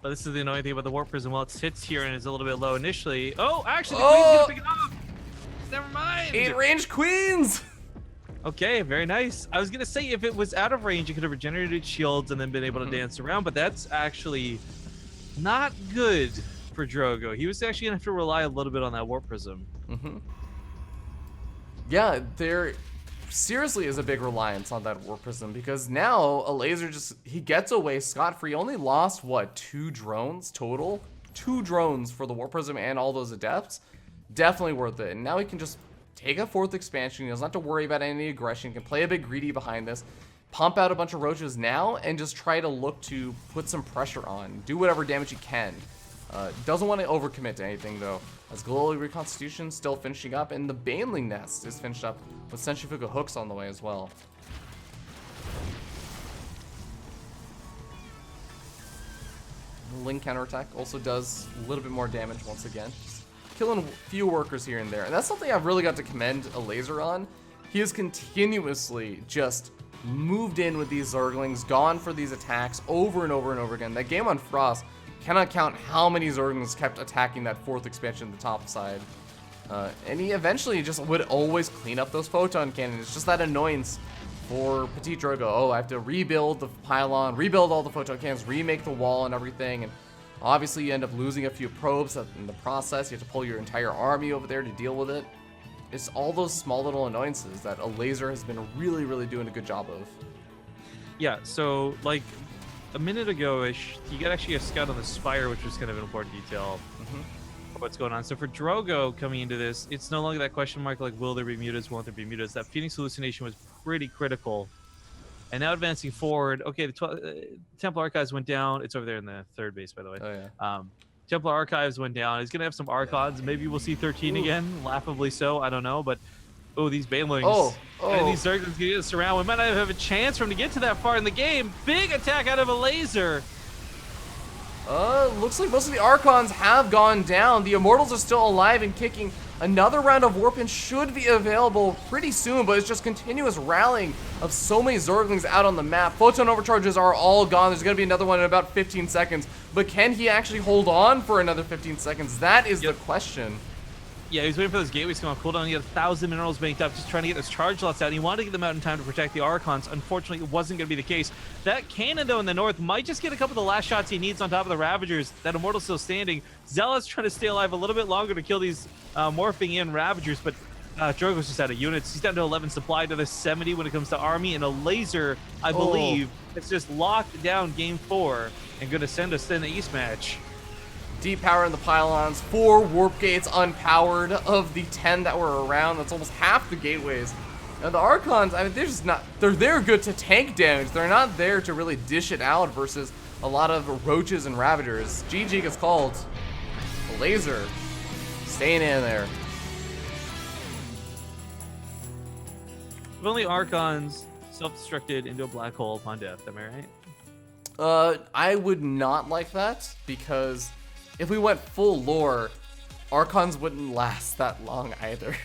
But this is the annoying thing about the Warp Prism. While it sits here and is a little bit low initially. Oh, actually, the Queen's going to pick it up. Never mind. 8 range Queens. Okay, very nice. I was going to say if it was out of range, you could have regenerated shields and then been able to dance around, but that's actually not good for Drogo. He was actually going to have to rely a little bit on that Warp Prism. Yeah, there seriously is a big reliance on that Warp Prism, because now Elazer he gets away scot-free. Only lost, what, 2 drones total? 2 drones for the Warp Prism and all those Adepts. Definitely worth it. And now he can just take a 4th expansion. He doesn't have to worry about any aggression. He can play a bit greedy behind this, pump out a bunch of roaches now, and just try to look to put some pressure on. Do whatever damage he can. Doesn't want to overcommit to anything, though, as Global Reconstitution still finishing up, and the Baneling Nest is finished up with Centrifugal Hooks on the way as well. The Link counterattack also does a little bit more damage once again. Just killing a few workers here and there. And that's something I've really got to commend Elazer on. He has continuously just moved in with these Zerglings, gone for these attacks over and over and over again. That game on Frost, cannot count how many Zerglings kept attacking that 4th expansion, the top side. And he eventually just would always clean up those photon cannons. It's just that annoyance for PtitDrogo. Oh, I have to rebuild the pylon, rebuild all the photon cannons, remake the wall and everything. And obviously you end up losing a few probes in the process. You have to pull your entire army over there to deal with it. It's all those small little annoyances that Elazer has been really, really doing a good job of. Yeah, so like a minute ago-ish, you got actually a scout on the Spire, which was kind of an important detail of what's going on. So for Drogo coming into this, it's no longer that question mark like, will there be mutas, won't there be mutas? That Phoenix hallucination was pretty critical. And now advancing forward, okay, the Templar Archives went down. It's over there in the 3rd base, by the way. Oh, yeah. Templar Archives went down. He's going to have some Archons. Maybe we'll see 13 again, laughably so. I don't know, but oh, these Banelings and these Zerglings going to get us around. We might not have a chance for him to get to that far in the game. Big attack out of Elazer. Looks like most of the Archons have gone down. The Immortals are still alive and kicking. Another round of Warpin should be available pretty soon, but it's just continuous rallying of so many Zerglings out on the map. Photon Overcharges are all gone. There's going to be another one in about 15 seconds. But can he actually hold on for another 15 seconds? That is the question. Yeah, he was waiting for those gateways to come on cooldown. He had 1,000 minerals banked up, just trying to get those charge lots out. And he wanted to get them out in time to protect the Archons. Unfortunately, it wasn't going to be the case. That cannon, though, in the north might just get a couple of the last shots he needs on top of the Ravagers. That Immortal's still standing. Zealot's trying to stay alive a little bit longer to kill these morphing in Ravagers, but Drogo's just out of units. He's down to 11 supply to the 70 when it comes to army, and Elazer, I believe, it's just locked down game 4 and going to send us in the East match. Deep power in the pylons, 4 warp gates unpowered of the 10 that were around. That's almost half the gateways. Now the Archons, I mean, they're just not, they're there good to tank damage. They're not there to really dish it out versus a lot of roaches and ravagers. GG gets called. Elazer staying in there. If only Archons self-destructed into a black hole upon death, am I right? I would not like that, because if we went full lore, Archons wouldn't last that long either.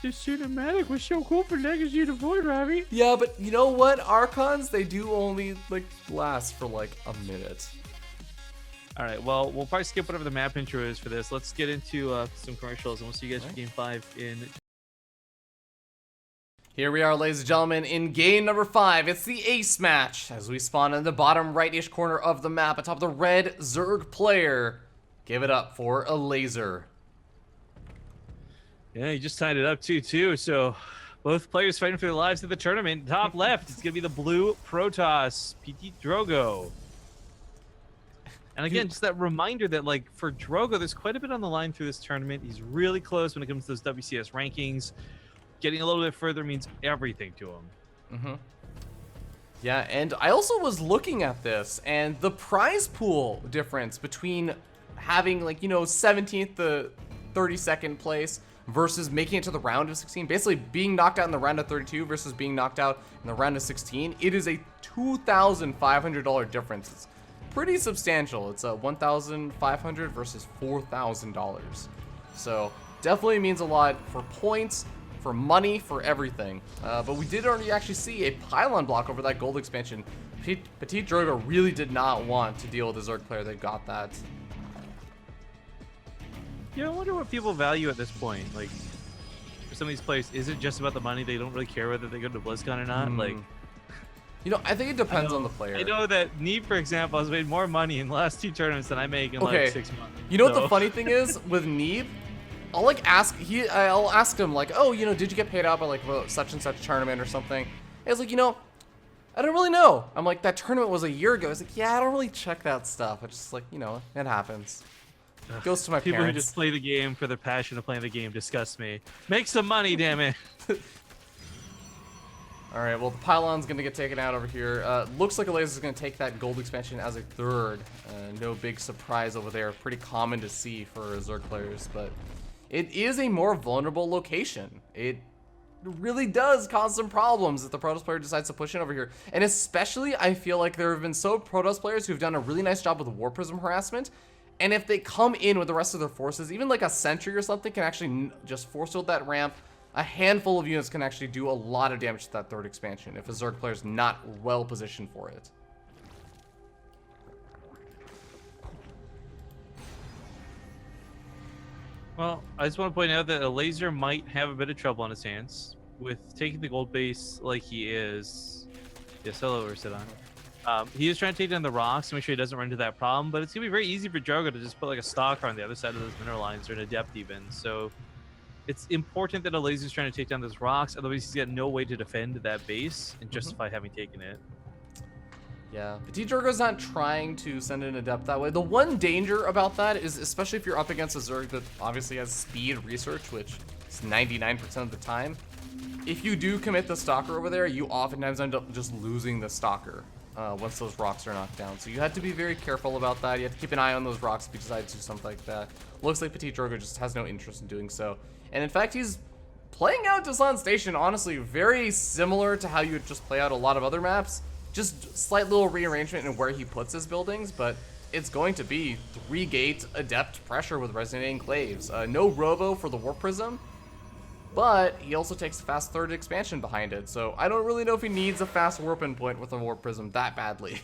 The cinematic was so cool for Legacy to Void, Ravi. Yeah, but you know what? Archons, they do only like last for like a minute. All right, well, we'll probably skip whatever the map intro is for this. Let's get into some commercials, and we'll see you guys for game 5 in... Here we are, ladies and gentlemen, in game number 5. It's the ace match as we spawn in the bottom right-ish corner of the map atop the red Zerg player. Give it up for Elazer. Yeah, he just tied it up 2-2, so both players fighting for their lives at the tournament. Top left, it's going to be the blue Protoss, PtitDrogo. And again, just that reminder that, like, for Drogo, there's quite a bit on the line through this tournament. He's really close when it comes to those WCS rankings. Getting a little bit further means everything to him. Yeah, and I also was looking at this, and the prize pool difference between having, like, you know, 17th to 32nd place versus making it to the round of 16, basically being knocked out in the round of 32 versus being knocked out in the round of 16, it is a $2,500 difference. It's pretty substantial. It's a $1,500 versus $4,000. So definitely means a lot for points, for money, for everything. But we did already actually see a pylon block over that gold expansion. PtitDrogo really did not want to deal with the Zerg player that got that. Yeah, I wonder what people value at this point. Like, for some of these players, is it just about the money? They don't really care whether they go to BlizzCon or not? Like, you know, I think it depends on the player. I know that Neeb, for example, has made more money in the last 2 tournaments than I make in like 6 months. You know what the funny thing is with Neeb? I'll ask him like, oh, you know, did you get paid out by like such and such tournament or something? And he's like, you know, I don't really know. I'm like, that tournament was a year ago. He's like, yeah, I don't really check that stuff. It's just like, you know, it happens. It goes to my People parents. who just play the game for the passion of playing the game disgust me. Make some money, damn it. All right, well, the pylon's going to get taken out over here. Looks like Elazer is going to take that gold expansion as a 3rd. No big surprise over there. Pretty common to see for Zerg players, but it is a more vulnerable location. It really does cause some problems if the Protoss player decides to push in over here. And especially, I feel like there have been some Protoss players who've done a really nice job with War Prism harassment. And if they come in with the rest of their forces, even like a sentry or something can actually just force field that ramp. A handful of units can actually do a lot of damage to that 3rd expansion if a Zerg player is not well positioned for it. Well, I just want to point out that Elazer might have a bit of trouble on his hands with taking the gold base like he is. Yeah, solo or sit on. He is trying to take down the rocks to make sure he doesn't run into that problem, but it's going to be very easy for Drogo to just put like a stalker on the other side of those mineral lines or an adept even. So it's important that Elazer is trying to take down those rocks, otherwise he's got no way to defend that base and justify having taken it. Yeah, PtitDrogo's not trying to send an adept that way. The one danger about that is, especially if you're up against a Zerg that obviously has speed research, which is 99% of the time, if you do commit the stalker over there, you oftentimes end up just losing the stalker once those rocks are knocked down. So you have to be very careful about that. You have to keep an eye on those rocks if you decide to do something like that. Looks like PtitDrogo just has no interest in doing so. And in fact, he's playing out Deslan Station, honestly, very similar to how you would just play out a lot of other maps. Just slight little rearrangement in where he puts his buildings, but it's going to be 3-gate adept pressure with Resonating Enclaves. No Robo for the Warp Prism, but he also takes a fast 3rd expansion behind it, so I don't really know if he needs a fast warp endpoint with a Warp Prism that badly.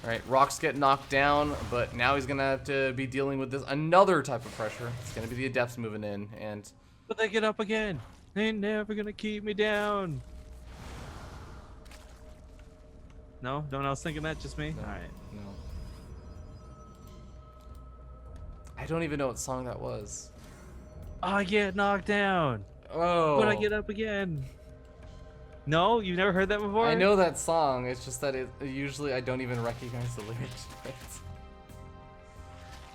All right, Rocks get knocked down, but now he's gonna have to be dealing with this another type of pressure. It's gonna be the Adepts moving in, and But they get up again. They ain't never gonna keep me down. No? No one else thinking that? Just me? no, Alright. no. I don't even know what song that was. I get knocked down. Oh. But I get up again. No? You've never heard that before? I know that song. It's just that usually I don't even recognize the lyrics.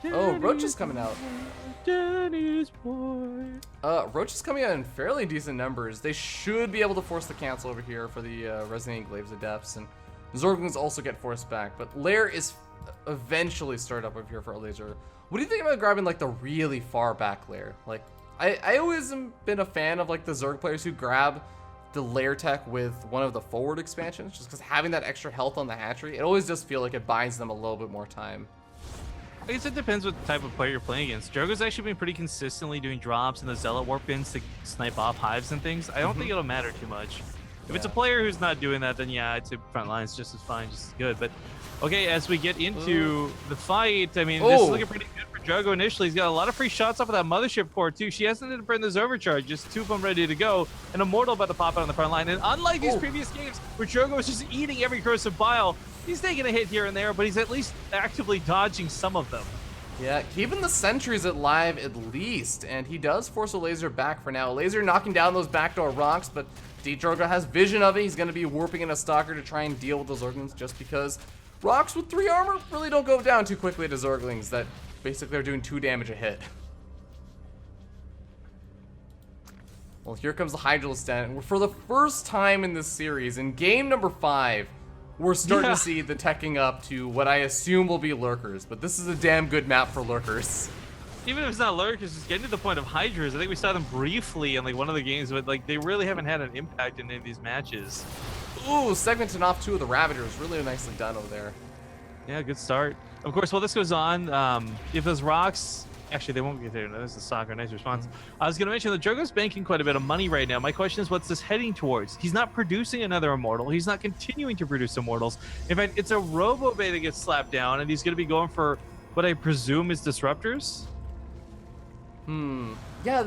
Oh, Roach is coming out. Danny's boy. Roach is coming out in fairly decent numbers. They should be able to force the cancel over here for the Resonating Glaives Adepts, and Zorglings also get forced back. But Lair is eventually started up over here for Elazer. What do you think about grabbing like the really far back Lair? Like, I always have been a fan of like the Zerg players who grab the Lair tech with one of the forward expansions, just because having that extra health on the hatchery, it always does feel like it buys them a little bit more time. I guess it depends what type of player you're playing against. Drogo's actually been pretty consistently doing drops in the Zealot Warp Bins to snipe off hives and things. I don't think it'll matter too much. If it's a player who's not doing that, then yeah, I'd say front line's just as fine, just as good. But okay, as we get into the fight, I mean, this is looking pretty good for Drogo initially. He's got a lot of free shots off of that mothership core too. She hasn't had to burn this overcharge, just 2 of them ready to go. And Immortal about to pop out on the front line. And unlike these previous games where Drogo was just eating every corrosive bile, he's taking a hit here and there, but he's at least actively dodging some of them. Yeah, keeping the sentries alive at least, and he does force Elazer back for now. Elazer knocking down those backdoor rocks, but PtitDrogo has vision of it. He's going to be warping in a Stalker to try and deal with those Zorglings, just because rocks with 3 armor really don't go down too quickly to Zorglings that basically are doing 2 damage a hit. Well, here comes the Hydralistan. For the first time in this series, in game number 5, we're starting to see the teching up to what I assume will be Lurkers, but this is a damn good map for Lurkers. Even if it's not Lurkers, it's getting to the point of Hydras. I think we saw them briefly in like one of the games, but like they really haven't had an impact in any of these matches. Ooh, segmenting off 2 of the Ravagers. Really nicely done over there. Yeah, good start. Of course, while this goes on, if those rocks... Actually, they won't get there. No, this is Soccer. Nice response. I was going to mention that Drogo's banking quite a bit of money right now. My question is, what's this heading towards? He's not producing another Immortal. He's not continuing to produce Immortals. In fact, it's a Robo Bay that gets slapped down, and he's going to be going for what I presume is Disruptors. Yeah,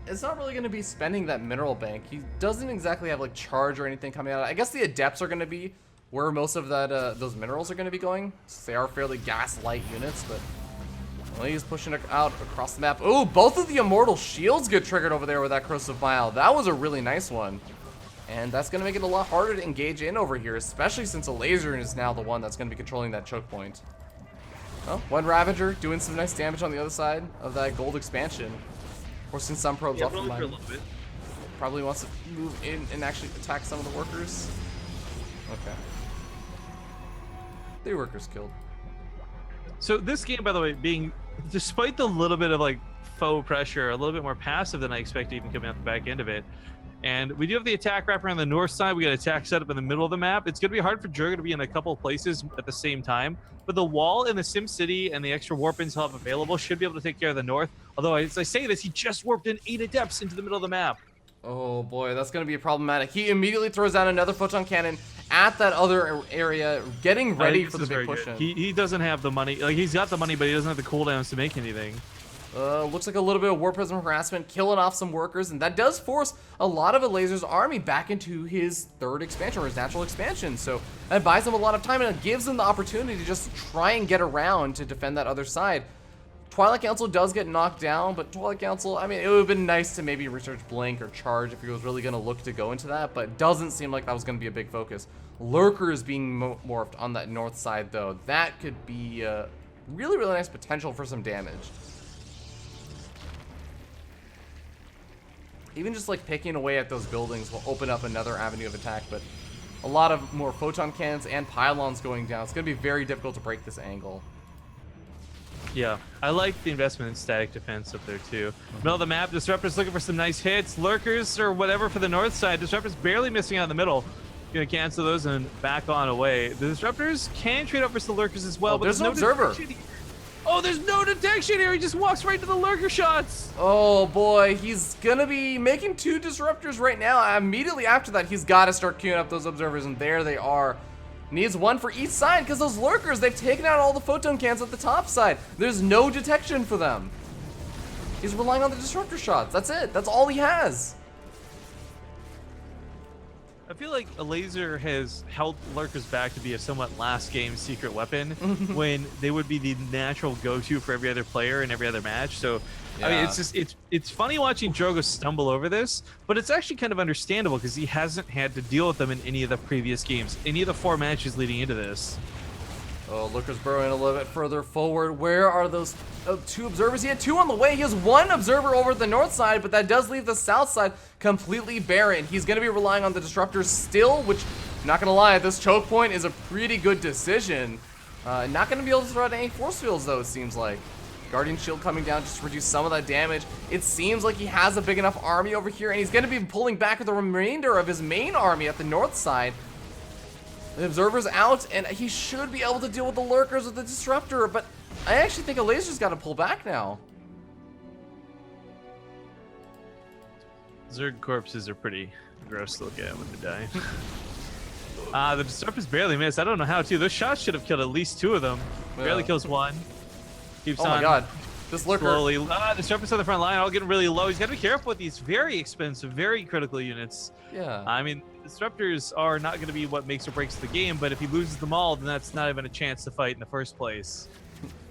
it's not really going to be spending that mineral bank. He doesn't exactly have like charge or anything coming out. I guess the Adepts are going to be where most of that those minerals are going to be going. So they are fairly gas light units, but well, he's pushing it out across the map. Ooh, both of the Immortal shields get triggered over there with that Corrosive Bile. That was a really nice one. And that's going to make it a lot harder to engage in over here, especially since Elazer is now the one that's going to be controlling that choke point. Oh, one Ravager doing some nice damage on the other side of that gold expansion. Forcing some probes off the line. For a little bit. Probably wants to move in and actually attack some of the workers. Okay. 3 workers killed. So this game, by the way, being, despite the little bit of like faux pressure, a little bit more passive than I expected even coming out the back end of it. And we do have the attack wrapper on the north side. We got attack set up in the middle of the map. It's going to be hard for Drogo to be in a couple of places at the same time. But the wall in the Sim City and the extra warp-ins he'll have available should be able to take care of the north. Although, as I say this, he just warped in 8 Adepts into the middle of the map. Oh boy, that's going to be problematic. He immediately throws out another photon cannon at that other area, getting ready for the big push in. He doesn't have the money. Like, he's got the money, but he doesn't have the cooldowns to make anything. Looks like a little bit of War Prism harassment, killing off some workers, and that does force a lot of Elazer's army back into his 3rd expansion, or his natural expansion. So that buys him a lot of time, and it gives him the opportunity to just try and get around to defend that other side. Twilight Council does get knocked down, but Twilight Council, I mean, it would have been nice to maybe research Blink or Charge if he was really going to look to go into that, but it doesn't seem like that was going to be a big focus. Lurkers being morphed on that north side, though, that could be really, really nice potential for some damage. Even just like picking away at those buildings will open up another avenue of attack, but a lot of more photon cannons and pylons going down. It's going to be very difficult to break this angle. Yeah, I like the investment in static defense up there too. Middle of the map, Disruptors looking for some nice hits. Lurkers or whatever for the north side. Disruptors barely missing out in the middle. Gonna cancel those and back on away. The Disruptors can trade up for the Lurkers as well, but there's no observer. Oh, there's no detection here. He just walks right to the Lurker shots. Oh boy, he's gonna be making 2 Disruptors right now. Immediately after that, he's got to start queuing up those observers, and there they are. Needs one for each side because those lurkers, they've taken out all the photon cans at the top side. There's no detection for them. He's relying on the disruptor shots. That's it. That's all he has. I feel like Elazer has held lurkers back to be a somewhat last game secret weapon when they would be the natural go-to for every other player in every other match. So I mean, it's funny watching Drogo stumble over this, but it's actually kind of understandable because he hasn't had to deal with them in any of the previous games, any of the 4 matches leading into this. Oh, lurkers burrowing a little bit further forward. Where are those 2 observers? He had 2 on the way. He has 1 observer over the north side, but that does leave the south side completely barren. He's going to be relying on the disruptors still, which, not going to lie, at this choke point is a pretty good decision. Not going to be able to throw out any force fields, though, it seems like. Guardian Shield coming down just to reduce some of that damage. It seems like he has a big enough army over here, and he's going to be pulling back with the remainder of his main army at the north side. The observer's out, and he should be able to deal with the lurkers with the disruptor, but I actually think Elazer's got to pull back now. Zerg corpses are pretty gross to look at when they die. The disruptors barely missed. I don't know how, too. Those shots should have killed at least 2 of them. Yeah. Barely kills 1. Keeps on. Oh my god. This lurker. Slowly. Disruptors on the front line, all getting really low. He's got to be careful with these very expensive, very critical units. Yeah. I mean, disruptors are not going to be what makes or breaks the game, but if he loses them all, then that's not even a chance to fight in the first place.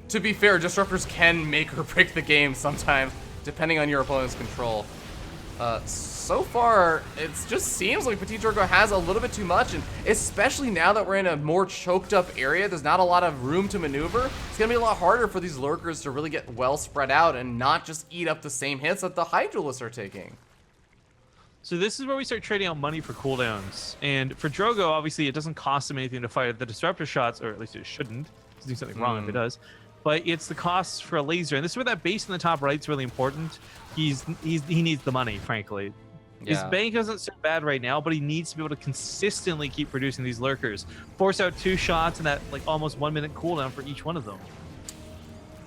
To be fair, disruptors can make or break the game sometimes, depending on your opponent's control. So far, it just seems like PtitDrogo has a little bit too much, and especially now that we're in a more choked up area, there's not a lot of room to maneuver. It's gonna be a lot harder for these lurkers to really get well spread out and not just eat up the same hits that the Hydralisks are taking. So this is where we start trading out money for cooldowns. And for Drogo, obviously, it doesn't cost him anything to fire the disruptor shots, or at least it shouldn't. He's doing something wrong if it does. But it's the costs for Elazer. And this is where that base in the top right is really important. He needs the money, frankly. His bank isn't so bad right now, but he needs to be able to consistently keep producing these lurkers. Force out 2 shots and that like almost 1 minute cooldown for each one of them.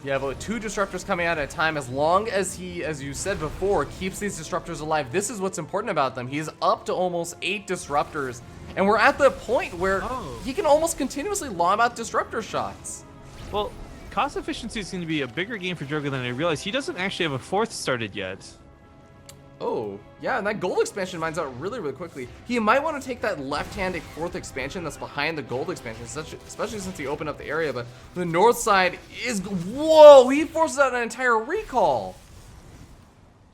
Yeah, but with 2 disruptors coming out at a time, as long as he, as you said before, keeps these disruptors alive, this is what's important about them. He's up to almost 8 disruptors, and we're at the point where he can almost continuously lob out disruptor shots. Well, cost efficiency is going to be a bigger game for Drogo than I realized. He doesn't actually have a 4th started yet. Oh, yeah, and that gold expansion mines out really, really quickly. He might want to take that left-handed 4th expansion that's behind the gold expansion, especially since he opened up the area, but the north side is... Whoa, he forces out an entire recall!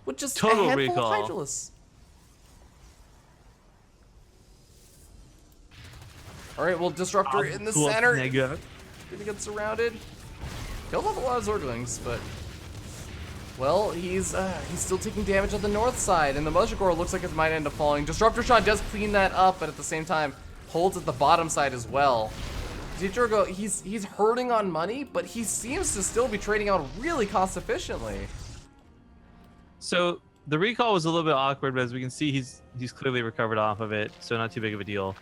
With just total a handful recall. of Hydralisks. Alright, well, Disruptor in the center. Gonna get surrounded. Killed off a lot of Zerglings, but... Well, he's still taking damage on the north side, and the Mushroom looks like it might end up falling. Disruptor Shot does clean that up, but at the same time, holds at the bottom side as well. PtitDrogo, he's hurting on money, but he seems to still be trading out really cost efficiently. So the recall was a little bit awkward, but as we can see, he's clearly recovered off of it, so not too big of a deal.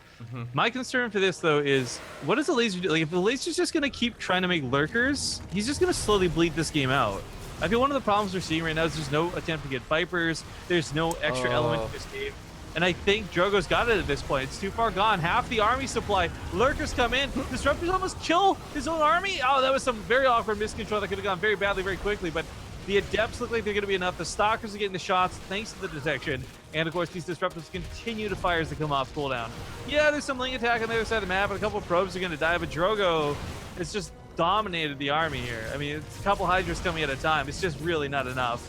My concern for this, though, is what does the Elazer do? Like, if the Elazer's just going to keep trying to make lurkers, he's just going to slowly bleed this game out. I feel one of the problems we're seeing right now is there's no attempt to get Vipers. There's no extra element to this game. And I think Drogo's got it at this point. It's too far gone. Half the army supply. Lurkers come in. Disruptors almost kill his own army. Oh, that was some very awkward miscontrol that could have gone very badly very quickly. But the Adepts look like they're going to be enough. The Stalkers are getting the shots thanks to the detection. And, of course, these Disruptors continue to fire as they come off cooldown. Yeah, there's some Ling attack on the other side of the map, and a couple of probes are going to die. But Drogo, it's just dominated the army here. I mean, it's a couple Hydras coming at a time. It's just really not enough.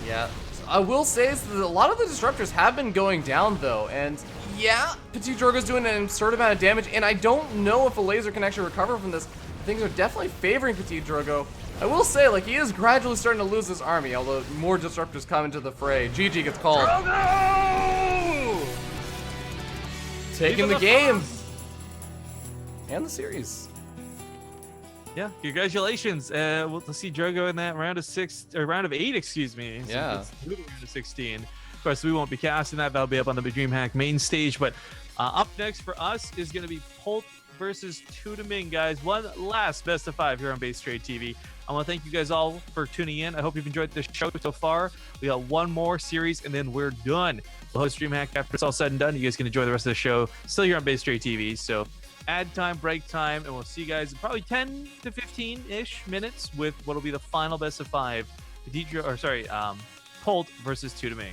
Yeah. I will say is that a lot of the Disruptors have been going down, though, and yeah, PtitDrogo's doing an absurd amount of damage, and I don't know if Elazer can actually recover from this. Things are definitely favoring PtitDrogo. I will say, like, he is gradually starting to lose his army, although more Disruptors come into the fray. GG gets called. Drogo! Taking the game. And the series. Yeah, congratulations. We'll see Drogo in that round of 8, excuse me. Yeah. So round of 16. Of course, we won't be casting that. That'll be up on the DreamHack main stage. But up next for us is going to be Pult versus Tudaming, guys. One last best of 5 here on BaseTradeTV. I want to thank you guys all for tuning in. I hope you've enjoyed this show so far. We got one more series, and then we're done. We'll host DreamHack after it's all said and done. You guys can enjoy the rest of the show still here on BaseTradeTV. So ad time, break time, and we'll see you guys in probably 10 to 15-ish minutes with what'll be the final best of 5. Polt versus Tudaming.